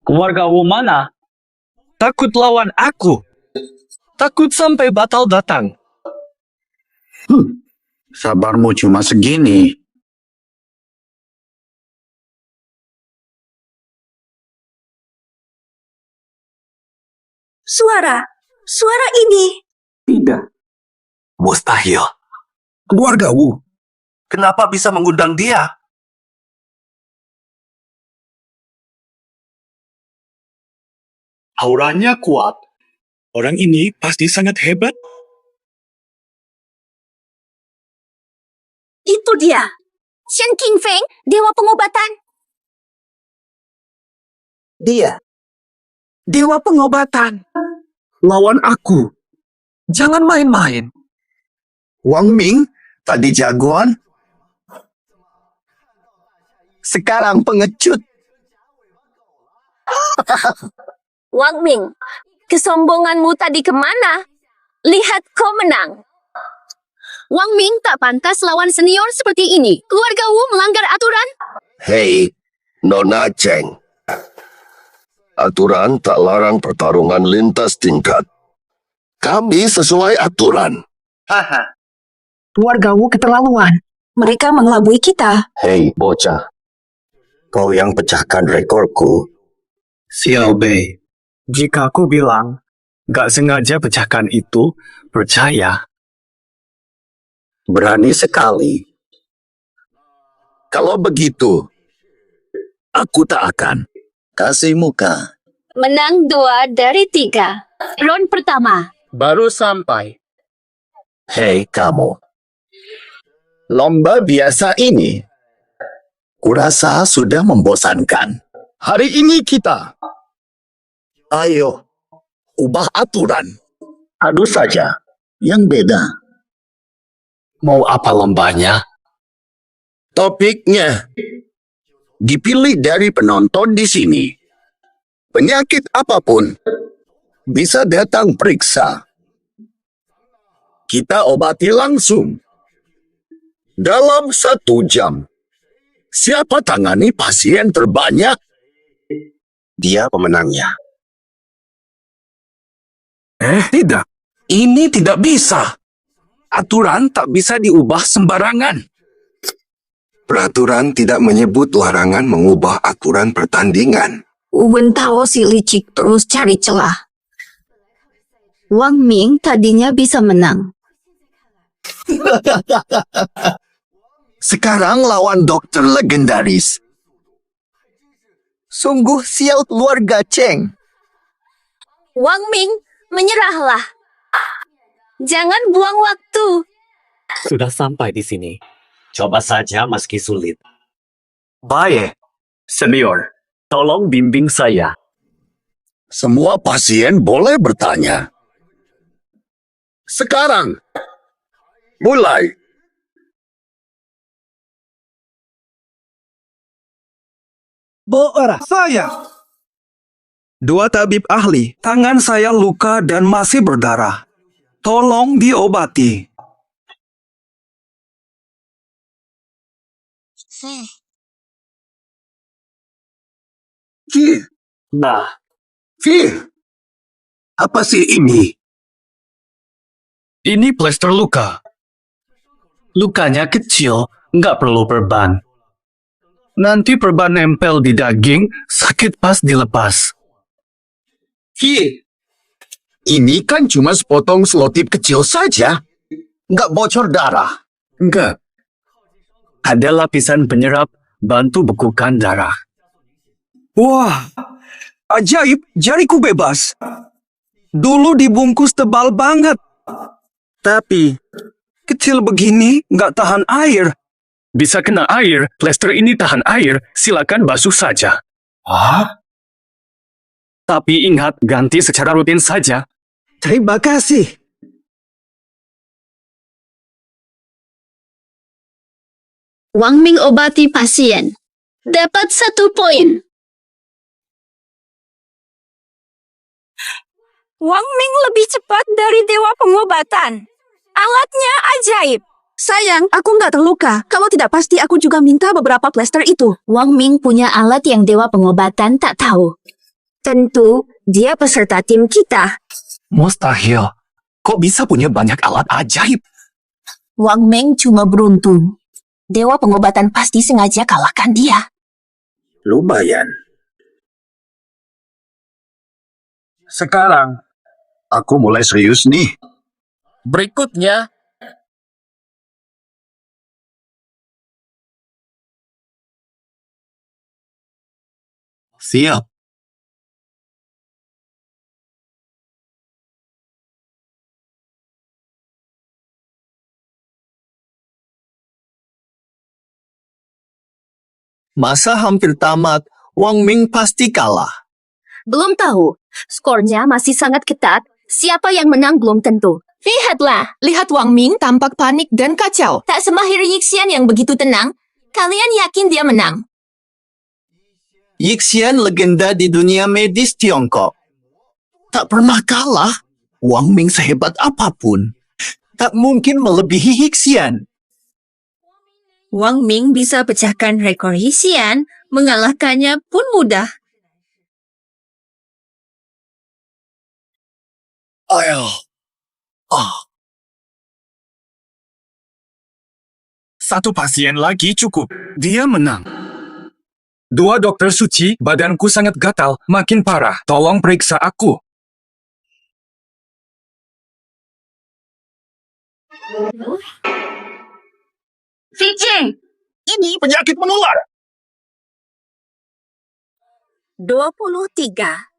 Keluarga Wu mana? Takut lawan aku. Takut sampai batal datang. Sabarmu cuma segini. Suara ini. Tidak. Mustahil. Keluarga Wu. Kenapa bisa mengundang dia? Auranya kuat. Orang ini pasti sangat hebat. Itu dia. Shen Qingfeng, dewa pengobatan. Dia. Dewa pengobatan. Lawan aku. Jangan main-main. Wang Ming, tadi jagoan. Sekarang pengecut. Wang Ming, kesombonganmu tadi kemana? Lihat kau menang. Wang Ming tak pantas lawan senior seperti ini. Keluarga Wu melanggar aturan. Hei, Nona Cheng. Aturan tak larang pertarungan lintas tingkat. Kami sesuai aturan. Haha. Keluarga Wu keterlaluan. Mereka mengelabui kita. Hei, bocah. Kau yang pecahkan rekorku. Xiao Bei, jika aku bilang gak sengaja pecahkan itu, percaya. Berani sekali. Kalau begitu, aku tak akan. Kasih muka. Menang 2 dari 3. Round pertama. Baru sampai. Hei, kamu. Lomba biasa ini. Kurasa sudah membosankan. Hari ini kita. Ayo, ubah aturan. Adu saja. Yang beda. Mau apa lombanya? Topiknya dipilih dari penonton di sini. Penyakit apapun bisa datang periksa. Kita obati langsung. Dalam 1 jam. Siapa tangani pasien terbanyak? Dia pemenangnya. Tidak. Ini tidak bisa. Aturan tak bisa diubah sembarangan. Peraturan tidak menyebut larangan mengubah aturan pertandingan. Wen tahu si licik terus cari celah. Wang Ming tadinya bisa menang. Sekarang lawan dokter legendaris. Sungguh sial keluarga Cheng. Wang Ming, menyerahlah. Jangan buang waktu. Sudah sampai di sini. Coba saja meski sulit. Baik. Senior, tolong bimbing saya. Semua pasien boleh bertanya. Sekarang, mulai. Saya. Dua tabib ahli, tangan saya luka dan masih berdarah. Tolong diobati. Nah, Fir, apa sih ini? ini plester luka. Lukanya kecil, nggak perlu perban. Nanti perban nempel di daging, sakit pas dilepas. Fir, ini kan cuma sepotong selotip kecil saja. Nggak bocor darah. Enggak. Ada lapisan penyerap, bantu bekukan darah. Wah, ajaib, jariku bebas. Dulu dibungkus tebal banget. Tapi, kecil begini nggak tahan air. Bisa kena air, plester ini tahan air, silakan basuh saja. Tapi ingat, ganti secara rutin saja. Terima kasih. Wang Ming obati pasien. Dapat 1 poin. Wang Ming lebih cepat dari dewa pengobatan. Alatnya ajaib. Sayang, aku nggak terluka. Kalau tidak pasti aku juga minta beberapa plester itu. Wang Ming punya alat yang dewa pengobatan tak tahu. Tentu, dia peserta tim kita. Mustahil. Kok bisa punya banyak alat ajaib? Wang Ming cuma beruntung. Dewa pengobatan pasti sengaja kalahkan dia. Lumayan. Sekarang, aku mulai serius nih. Berikutnya, Siap. Masa hampir tamat, Wang Ming pasti kalah. Belum tahu. Skornya masih sangat ketat. Siapa yang menang belum tentu. Lihatlah. Lihat Wang Ming tampak panik dan kacau. Tak semahir Yixian yang begitu tenang. Kalian yakin dia menang? Yixian legenda di dunia medis Tiongkok. Tak pernah kalah. Wang Ming sehebat apapun. Tak mungkin melebihi Yixian. Wang Ming bisa pecahkan rekor Yixian, mengalahkannya pun mudah. Satu pasien lagi cukup. Dia menang. 2 dokter suci, badanku sangat gatal, makin parah. Tolong periksa aku. Fiji, Ini penyakit menular. 23.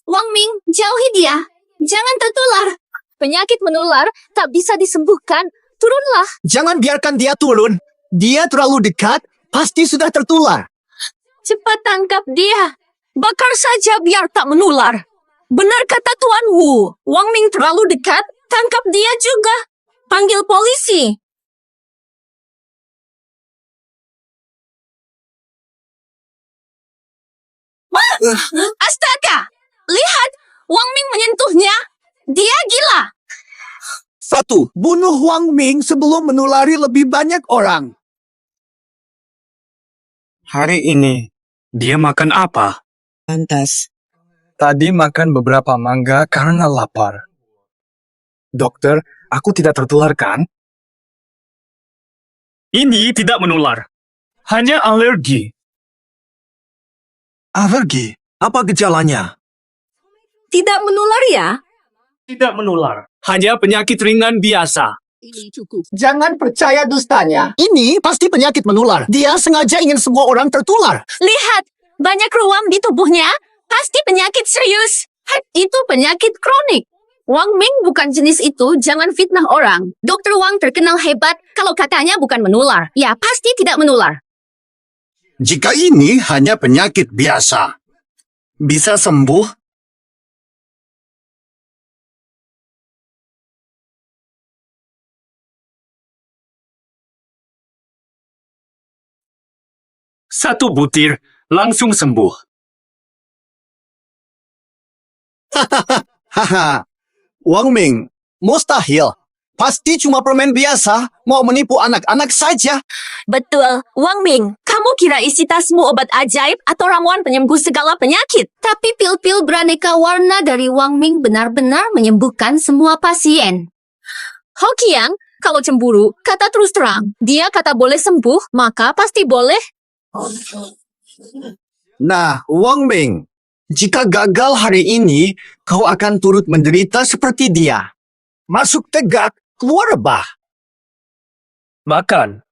Wang Ming, jauhi dia. Jangan tertular. Penyakit menular tak bisa disembuhkan. Turunlah. Jangan biarkan dia turun. Dia terlalu dekat, pasti sudah tertular. cepat tangkap dia. Bakar saja biar tak menular. Benar kata Tuan Wu, Wang Ming terlalu dekat, tangkap dia juga. Panggil polisi. Astaga! Lihat, Wang Ming menyentuhnya. Dia gila. 1. Bunuh Wang Ming sebelum menulari lebih banyak orang. Hari ini, dia makan apa? Pantas. Tadi makan beberapa mangga karena lapar. Dokter, aku tidak tertular kan? Ini tidak menular. Hanya alergi. Alergi? Apa gejalanya? Tidak menular ya? Tidak menular. Hanya penyakit ringan biasa. Ini cukup. Jangan percaya dustanya. Ini pasti penyakit menular. Dia sengaja ingin semua orang tertular. Lihat, banyak ruam di tubuhnya. Pasti penyakit serius. Itu penyakit kronik. Wang Ming bukan jenis itu, jangan fitnah orang. Dokter Wang terkenal hebat kalau katanya bukan menular. Ya, pasti tidak menular. Jika ini hanya penyakit biasa, Bisa sembuh 1 butir, langsung sembuh. Haha, Wang Ming, mustahil. Pasti cuma permen biasa, mau menipu anak-anak saja. Betul, Wang Ming. Kamu kira isi tasmu obat ajaib atau ramuan penyembuh segala penyakit? Tapi pil-pil beraneka warna dari Wang Ming benar-benar menyembuhkan semua pasien. Hokiang, kalau cemburu, kata terus terang. Dia kata boleh sembuh, maka pasti boleh. Nah, Wang Ming, jika gagal hari ini, kau akan turut menderita seperti dia. Masuk tegak, keluar rebah. Makan.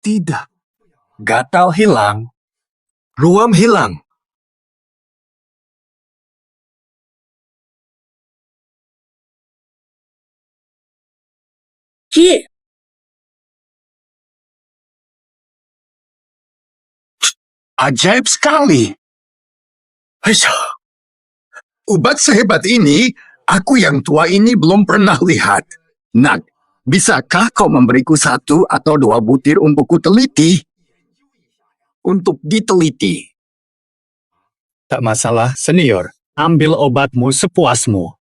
Tidak. Gatal hilang. Ruam hilang. Ki, Ajaib sekali. Aisyah. Ubat sehebat ini, aku yang tua ini belum pernah lihat. Nak, bisakah kau memberiku 1 atau 2 butir untuk kuteliti? Untuk diteliti. Tak masalah, senior. Ambil obatmu sepuasmu.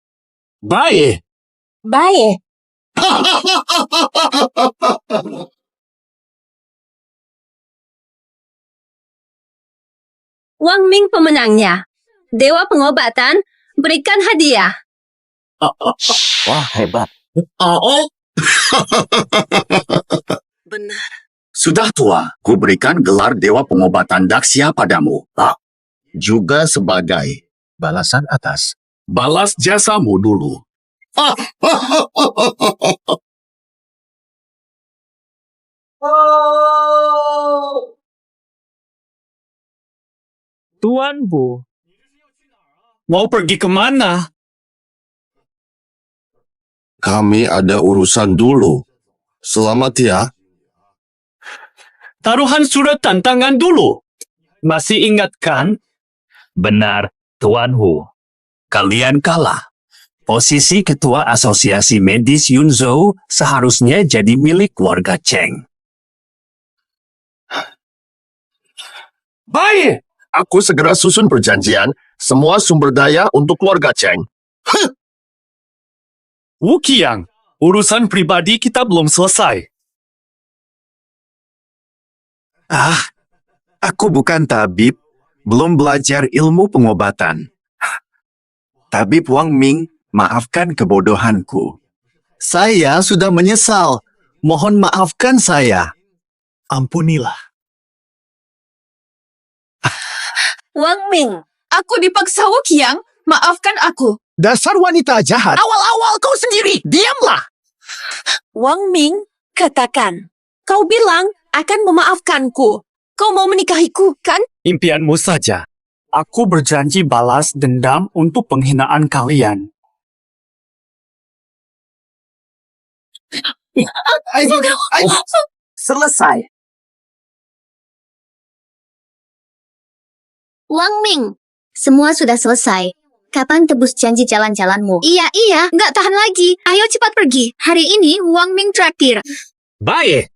Baik. baik. Wang Ming pemenangnya. Dewa pengobatan, berikan hadiah. Wah, hebat. Benar. Sudah tua, ku berikan gelar Dewa Pengobatan Daksya padamu. Juga sebagai balasan atas. Balas jasamu dulu. Tuanku, mau pergi kemana? Kami ada urusan dulu. Selamat ya. Taruhan surat tantangan dulu. Masih ingat kan? Benar, Tuan Hu. Kalian kalah. Posisi Ketua Asosiasi Medis Yunzhou seharusnya jadi milik keluarga Cheng. Baik. Aku segera susun perjanjian semua sumber daya untuk keluarga Cheng. Wu Qiang, urusan pribadi kita belum selesai. Aku bukan tabib, belum belajar ilmu pengobatan. Tabib Wang Ming, maafkan kebodohanku. Saya sudah menyesal. Mohon maafkan saya. Ampunilah. Wang Ming, aku dipaksa Wuqiang. Maafkan aku. Dasar wanita jahat. Awal-awal kau sendiri. Diamlah. Wang Ming, katakan. Kau bilang akan memaafkanku. Kau mau menikahiku, kan? Impianmu saja. Aku berjanji balas dendam untuk penghinaan kalian. Selesai. Wang Ming, semua sudah selesai. Kapan tebus janji jalan-jalanmu? Iya, nggak tahan lagi. Ayo cepat pergi. Hari ini Wang Ming traktir. Baik.